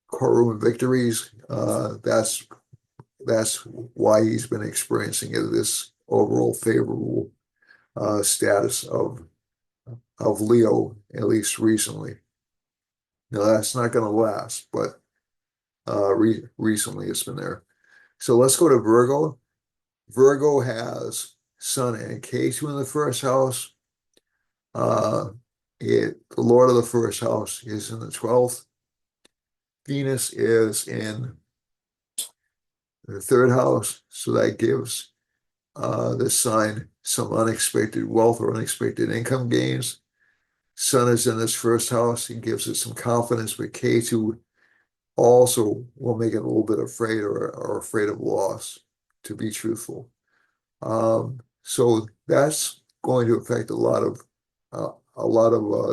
courtroom victories. That's why he's been experiencing this overall favorable status of Leo, at least recently. Now that's not going to last, but recently it's been there. So let's go to Virgo. Virgo has Sun and Ketu in the first house. Uh, the Lord of the first house is in the 12th. Venus is in the third house, so that gives this sign some unexpected wealth or unexpected income gains. Sun is in this first house. It gives it some confidence, but K2 also will make it a little bit afraid or afraid of loss, to be truthful. So that's going to affect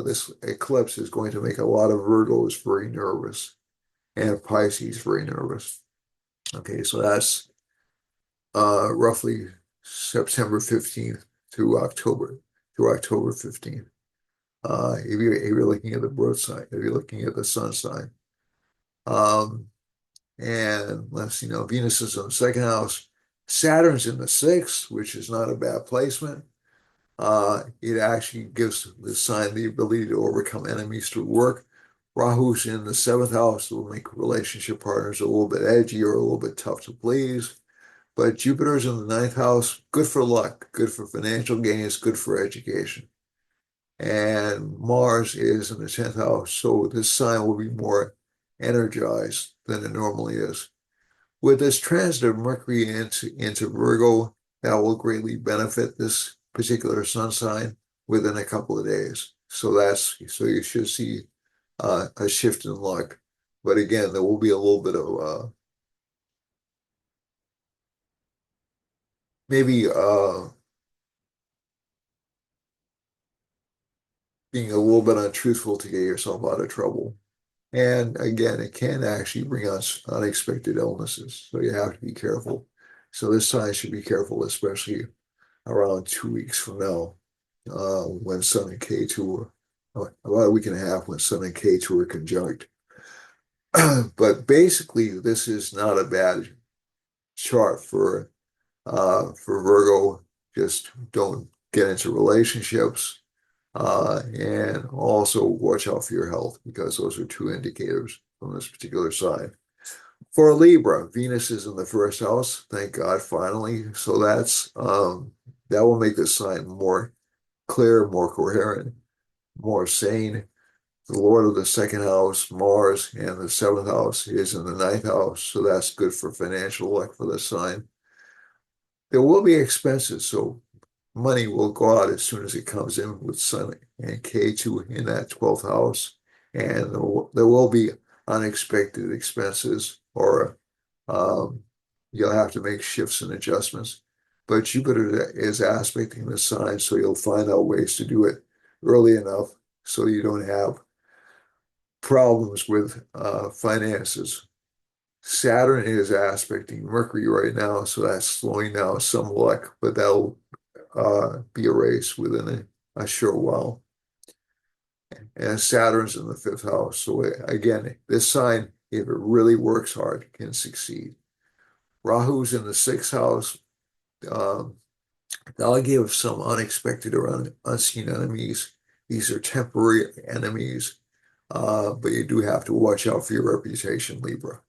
this eclipse is going to make a lot of Virgos very nervous and Pisces very nervous. Okay, so that's roughly September 15th through October 15th. If you're looking at the birth sign, if you're looking at the sun sign. Um, and let's see now, Venus is in the second house. Saturn's in the sixth, which is not a bad placement. It actually gives the sign the ability to overcome enemies through work. Rahu's in the seventh house, will make relationship partners a little bit edgy or a little bit tough to please. But Jupiter's in the ninth house, good for luck, good for financial gains, good for education. And Mars is in the 10th house, so this sign will be more energized than it normally is. With this transit of Mercury into Virgo, that will greatly benefit this particular sun sign within a couple of days. So you should see a shift in luck. But again, there will be a little bit of maybe being a little bit untruthful to get yourself out of trouble. And again, it can actually bring us unexpected illnesses. So you have to be careful. So this sign should be careful, especially around 2 weeks from now, when Sun and K2 about a week and a half when Sun and K2 are conjunct. But basically, this is not a bad chart for Virgo. Just don't get into relationships. And also watch out for your health because those are two indicators from this particular sign. For Libra, Venus is in the first house. Thank God, finally. So that will make this sign more clear, more coherent, more sane. the Lord of the second house, Mars, and the seventh house is in the ninth house, so that's good for financial luck for the sign. There will be expenses, so money will go out as soon as it comes in with Sun and K2 in that 12th house. And there will be unexpected expenses, or um, you'll have to make shifts and adjustments. But Jupiter is aspecting the sign, so you'll find out ways to do it early enough so you don't have problems with finances. Saturn is aspecting Mercury right now, so that's slowing down some luck, but that'll be erased within a short while. And Saturn's in the fifth house. So again, this sign, if it really works hard, can succeed. Rahu's in the sixth house. Um, that'll give some unexpected or unseen enemies. These are temporary enemies, but you do have to watch out for your reputation, Libra.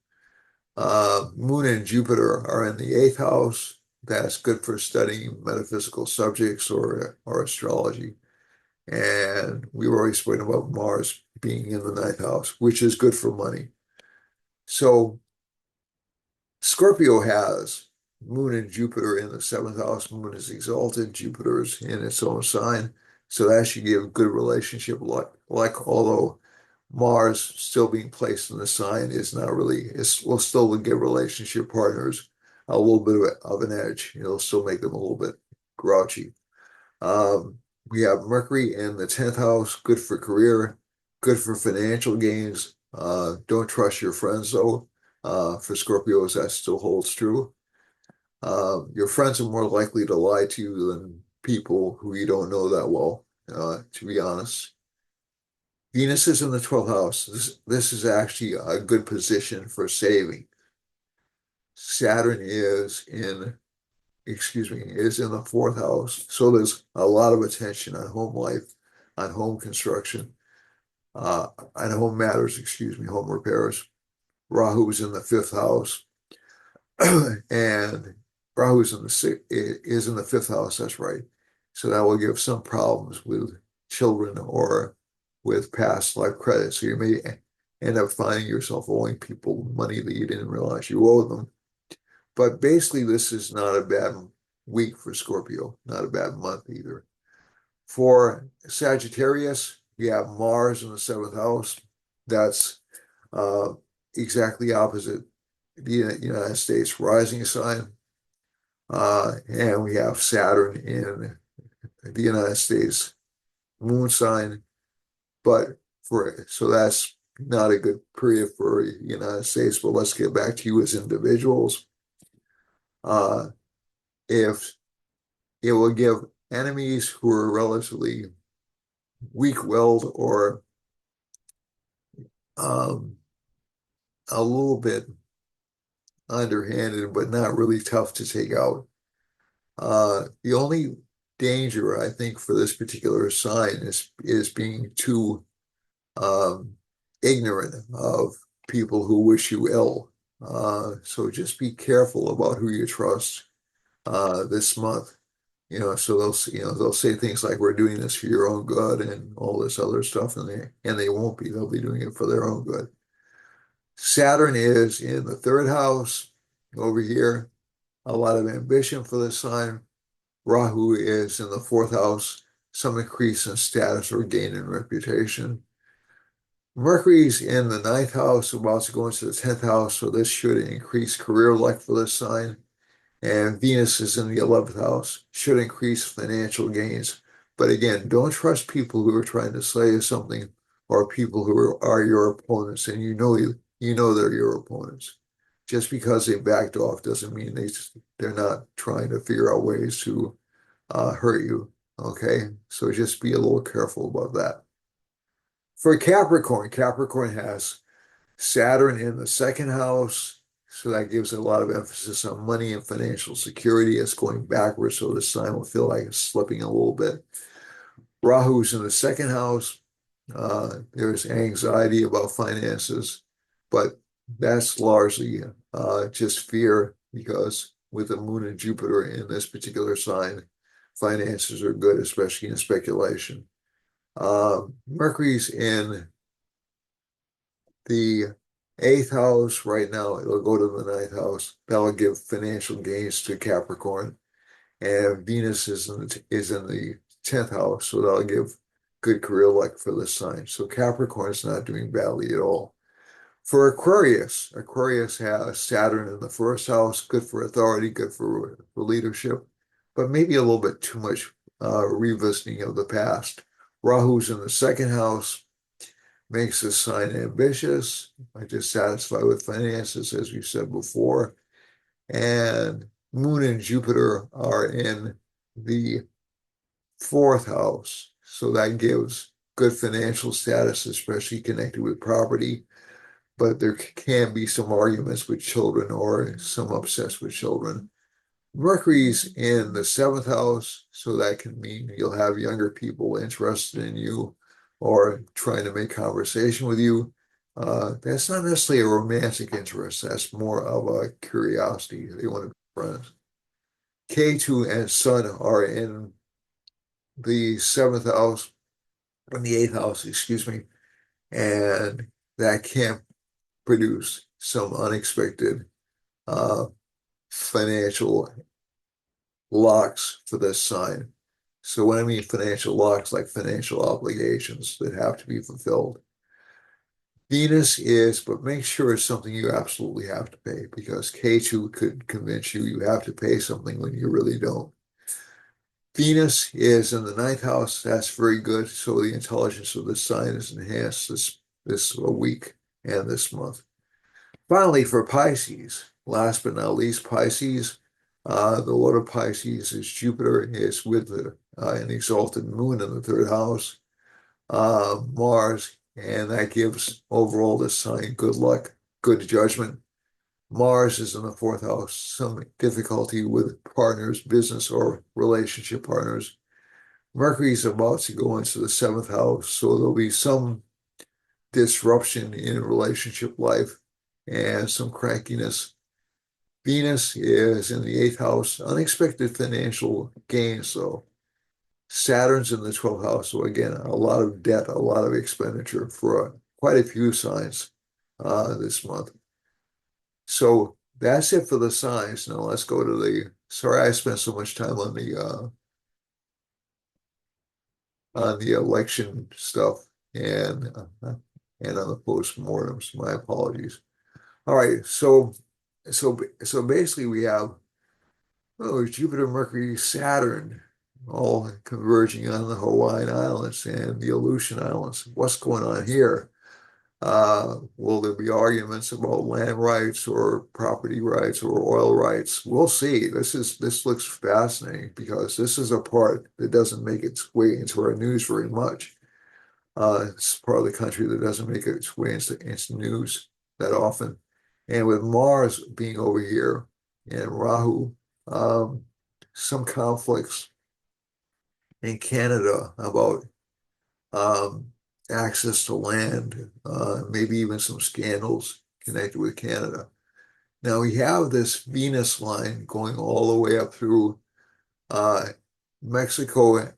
Moon and Jupiter are in the eighth house. That's good for studying metaphysical subjects or astrology. And we've already spoken about Mars being in the ninth house, which is good for money. So Scorpio has Moon and Jupiter in the seventh house. Moon is exalted, Jupiter's in its own sign. So that should give good relationship like although Mars still being placed in the sign is not really, will still give relationship partners a little bit of an edge. It'll still make them a little bit grouchy. We have Mercury in the 10th house, good for career, good for financial gains. Don't trust your friends though. For Scorpios, that still holds true. Your friends are more likely to lie to you than people who you don't know that well, to be honest. Venus is in the 12th house. This is actually a good position for saving. Saturn is in the fourth house. So there's a lot of attention on home life, on home construction, on home matters, home repairs. Rahu's in the fifth house. And Rahu's in the is in the fifth house, that's right. So that will give some problems with children or with past life credit. So you may end up finding yourself owing people money that you didn't realize you owed them. But basically, this is not a bad week for Scorpio, not a bad month either. For Sagittarius, you have Mars in the seventh house. That's uh, exactly opposite the United States rising sign. And we have Saturn in the United States moon sign. But so that's not a good period for the United States. But let's get back to you as individuals. Uh, if it will give enemies who are relatively weak-willed or um, a little bit underhanded, but not really tough to take out. The only danger, I think, for this particular sign is being too um, ignorant of people who wish you ill. So just be careful about who you trust this month. So they'll say things like we're doing this for your own good and all this other stuff, and they won't be. They'll be doing it for their own good. Saturn is in the third house over here. A lot of ambition for this sign. Rahu is in the fourth house, some increase in status or gain in reputation. Mercury's in the ninth house, about to go into the 10th house, so this should increase career luck for this sign. And Venus is in the 11th house, should increase financial gains. But again, don't trust people who are trying to sell you something or people who are your opponents, and you know they're your opponents. Just because they backed off doesn't mean they're not trying to figure out ways to hurt you. Okay, so just be a little careful about that. For Capricorn, Capricorn has Saturn in the second house, so that gives a lot of emphasis on money and financial security. It's going backwards, so this sign will feel like it's slipping a little bit. Rahu's in the second house. There's anxiety about finances, but that's largely just fear because with the moon and Jupiter in this particular sign, finances are good, especially in speculation. Mercury's in The eighth house right now, it'll go to the ninth house. That'll give financial gains to Capricorn. And Venus is in the 10th house, so that'll give good career luck for the sign. So Capricorn's not doing badly at all. For Aquarius, Aquarius has Saturn in the first house, good for authority, good for leadership, but maybe a little bit too much revisiting of the past. Rahu's in the second house, makes the sign ambitious, dissatisfied with finances, as we said before. And Moon and Jupiter are in the fourth house. So that gives good financial status, especially connected with property. But there can be some arguments with children or some upsets with children. Mercury's in the seventh house, so that can mean you'll have younger people interested in you or trying to make conversation with you. That's not necessarily a romantic interest. That's more of a curiosity. They want to be friends. K2 and Sun are in the seventh house, in the eighth house, excuse me, and that can produce some unexpected uh, financial locks for this sign. So when I mean financial locks, like financial obligations that have to be fulfilled. Venus is, but make sure it's something you absolutely have to pay because K2 could convince you have to pay something when you really don't. Venus is in the ninth house. That's very good. So the intelligence of the sign is enhanced this week and this month. Finally, for Pisces, last but not least, Pisces, the Lord of Pisces is Jupiter. Is with an exalted moon in the third house, Mars, and that gives overall the sign good luck, good judgment. Mars is in the fourth house, some difficulty with partners, business or relationship partners. Mercury's about to go into the seventh house, so there'll be some disruption in relationship life and some crankiness. Venus is in the eighth house, unexpected financial gains, though. Saturn's in the 12th house, so again, a lot of debt, a lot of expenditure for quite a few signs this month. So that's it for the signs. Now let's go to sorry I spent so much time on the election stuff and on the postmortems. My apologies. All right, so basically we have Jupiter, Mercury, Saturn all converging on the Hawaiian Islands and the Aleutian Islands. What's going on here? Will there be arguments about land rights or property rights or oil rights? We'll see. This looks fascinating because this is a part that doesn't make its way into our news very much. It's part of the country that doesn't make its way into news that often. And with Mars being over here and Rahu, um, some conflicts in Canada about um, access to land, maybe even some scandals connected with Canada. Now we have this Venus line going all the way up through uh, Mexico,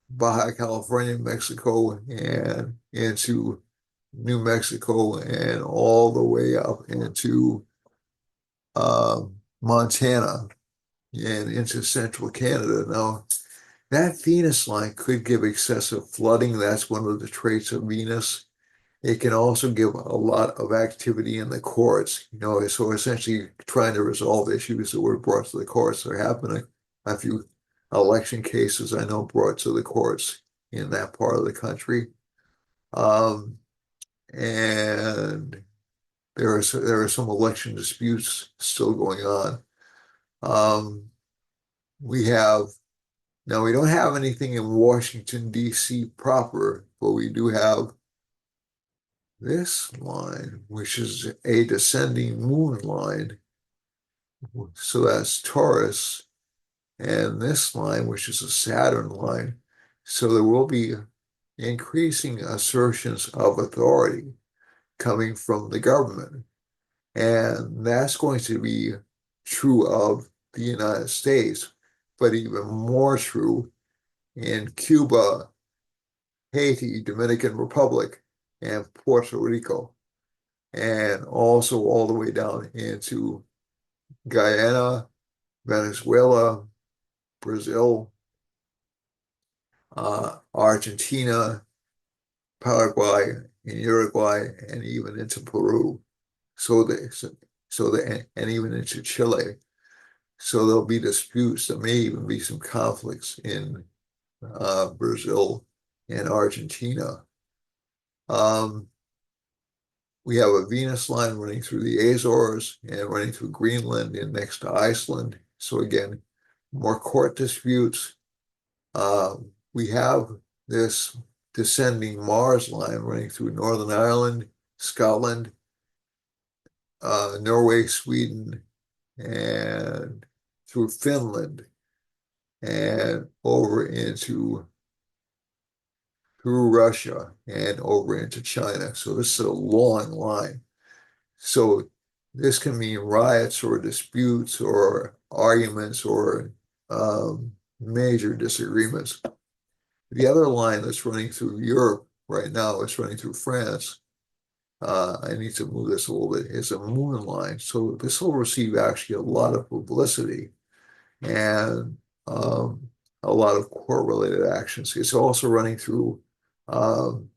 Baja California, Mexico, and into New Mexico, and all the way up into Montana and into central Canada. Now, that Venus line could give excessive flooding. That's one of the traits of Venus. It can also give a lot of activity in the courts, so essentially trying to resolve issues that were brought to the courts. There have been a few election cases I know brought to the courts in that part of the country. Um, and there are some election disputes still going on. Um, we have Now we don't have anything in Washington, D.C. proper, but we do have this line, which is a descending moon line. So that's Taurus, and this line, which is a Saturn line. So there will be increasing assertions of authority coming from the government. And that's going to be true of the United States, but even more true in Cuba, Haiti, Dominican Republic, and Puerto Rico. and also all the way down into Guyana, Venezuela, Brazil, Argentina, Paraguay, and Uruguay, and even into Peru. And even into Chile. So there'll be disputes. There may even be some conflicts in Brazil and Argentina. Um, we have a Venus line running through the Azores and running through Greenland and next to Iceland. So again, more court disputes. We have this descending Mars line running through Northern Ireland, Scotland, Norway, Sweden, and through Finland and over into through Russia and over into China. So this is a long line. So this can mean riots or disputes or arguments or major disagreements. The other line that's running through Europe right now is running through France. I need to move this a little bit. It's a moon line. So this will receive actually a lot of publicity and a lot of court-related actions. It's also running through um,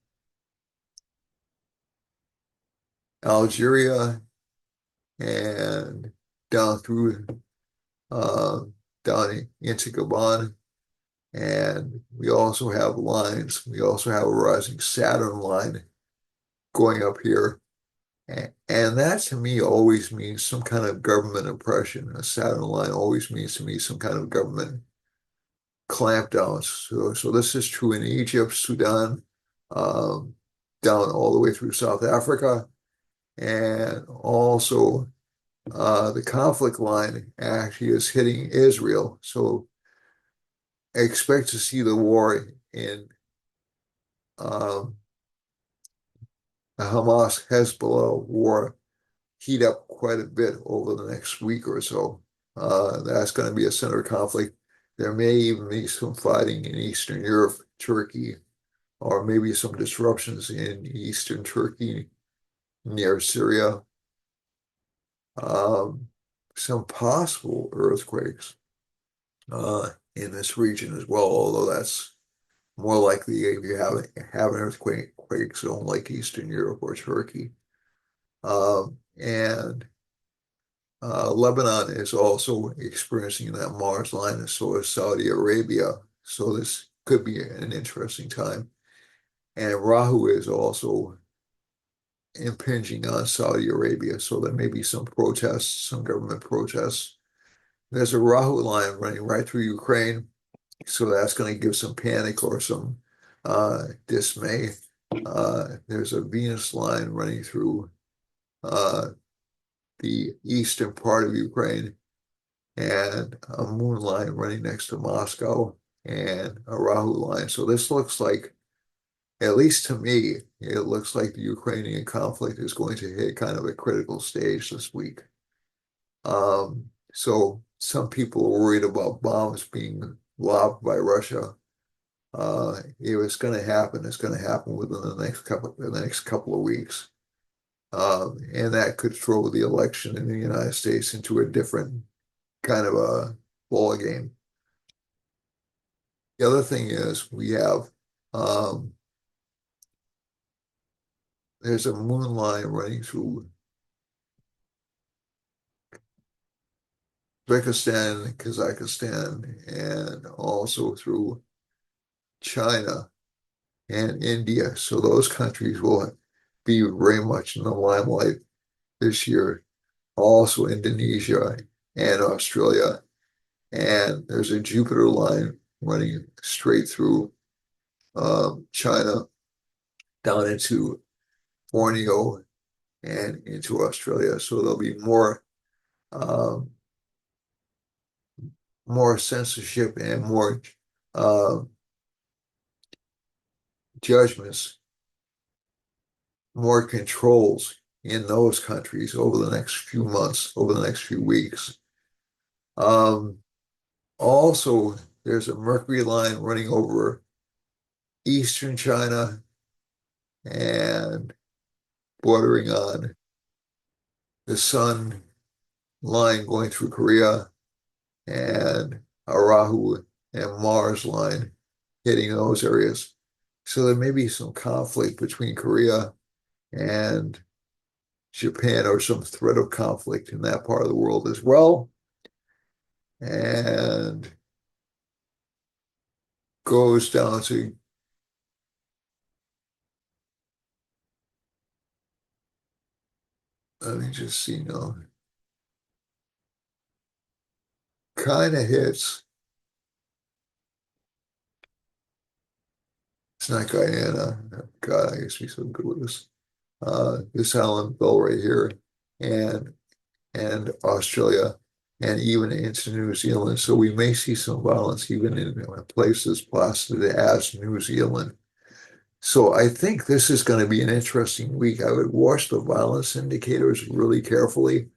Algeria and down through uh, down into Gabon. And we also have lines. We also have a rising Saturn line going up here. And that to me always means some kind of government oppression. A Saturn line always means to me some kind of government clampdowns. So this is true in Egypt, Sudan, um, down all the way through South Africa, and also the conflict line actually is hitting Israel. So I expect to see the war in um, the Hamas-Hezbollah war heat up quite a bit over the next week or so. That's going to be a center conflict. There may even be some fighting in Eastern Europe, Turkey, or maybe some disruptions in Eastern Turkey near Syria. Um, some possible earthquakes in this region as well, although that's more likely if you have an earthquake zone like Eastern Europe or Turkey. And Lebanon is also experiencing that Mars line, and so is Saudi Arabia. So this could be an interesting time. And Rahu is also impinging on Saudi Arabia, so there may be some protests, some government protests. There's a Rahu line running right through Ukraine, so that's going to give some panic or some dismay. There's a Venus line running through uh, the eastern part of Ukraine and a moon line running next to Moscow and a Rahu line. So this looks like, at least to me, it looks like the Ukrainian conflict is going to hit kind of a critical stage this week. So some people are worried about bombs being lobbed by Russia. If it's going to happen, it's going to happen within the next couple of weeks. And that could throw the election in the United States into a different kind of a ball game. The other thing is we have um, there's a moon line running through Uzbekistan, Kazakhstan, and also through China and India. So those countries will be very much in the limelight this year. Also Indonesia and Australia. And there's a Jupiter line running straight through China down into Borneo and into Australia. So there'll be um, more censorship and more uh, judgments, more controls in those countries over the next few months, over the next few weeks. Um, Also, there's a Mercury line running over eastern China and bordering on the sun line going through Korea and a Rahu and Mars line hitting those areas. So there may be some conflict between Korea and Japan or some threat of conflict in that part of the world as well. And goes down to, let me just see now, kind of hits, it's not Guyana. God, I used to be so good with this. This Island Bell right here, and Australia, and even into New Zealand. So we may see some violence even in places blasted as New Zealand. So I think this is going to be an interesting week. I would watch the violence indicators really carefully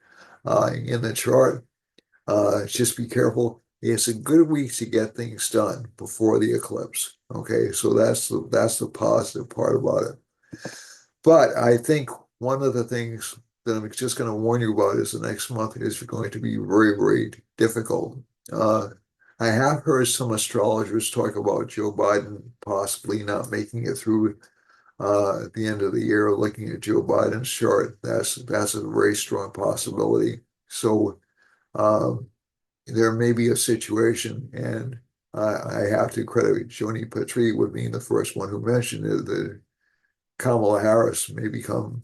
in the chart. Just be careful. It's a good week to get things done before the eclipse. Okay, so that's the positive part about it. But I think one of the things that I'm just going to warn you about is the next month is going to be very, very difficult. Uh, I have heard some astrologers talk about Joe Biden possibly not making it through at the end of the year. Looking at Joe Biden's chart, that's a very strong possibility. So um, there may be a situation, and I have to credit Joni Petrie with being the first one who mentioned it, that Kamala Harris may become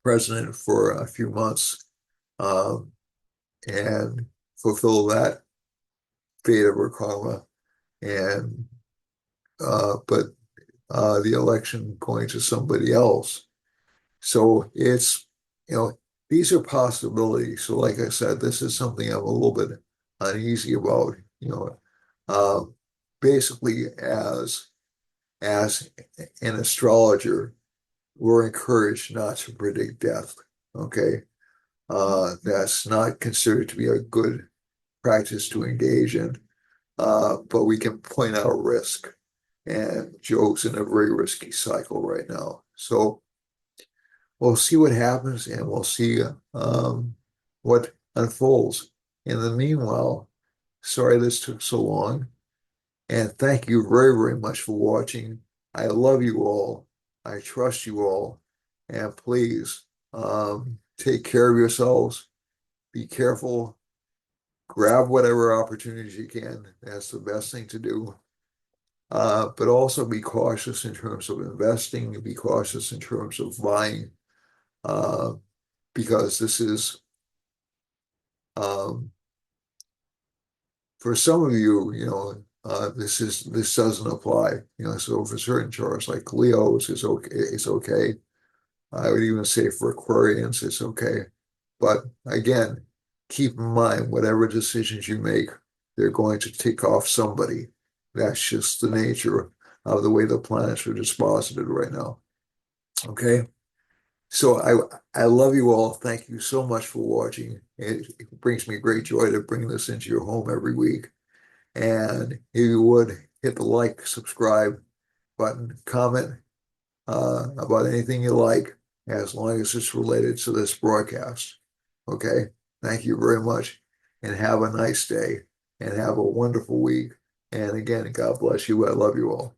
president for a few months um, and fulfill that fate of her karma. And but the election going to somebody else. So it's, these are possibilities. So like I said, this is something I'm a little bit uneasy about. Uh, basically as an astrologer, we're encouraged not to predict death. Okay. That's not considered to be a good practice to engage in, but we can point out risk. And Joe's in a very risky cycle right now. So we'll see what happens and we'll see what unfolds. In the meanwhile, sorry this took so long. And thank you very, very much for watching. I love you all. I trust you all. And please take care of yourselves. Be careful. Grab whatever opportunities you can. That's the best thing to do. But also be cautious in terms of investing. Be cautious in terms of buying, uh, because this is, um, for some of you, this doesn't apply. So for certain charts like Leo's is okay. It's okay. I would even say for Aquarians, it's okay. But again, keep in mind, whatever decisions you make, they're going to tick off somebody. That's just the nature of the way the planets are disposited right now. Okay. So I love you all. Thank you so much for watching. It brings me great joy to bring this into your home every week. And if you would hit the like, subscribe button, comment about anything you like, as long as it's related to this broadcast. Okay. Thank you very much and have a nice day and have a wonderful week. And again, God bless you. I love you all.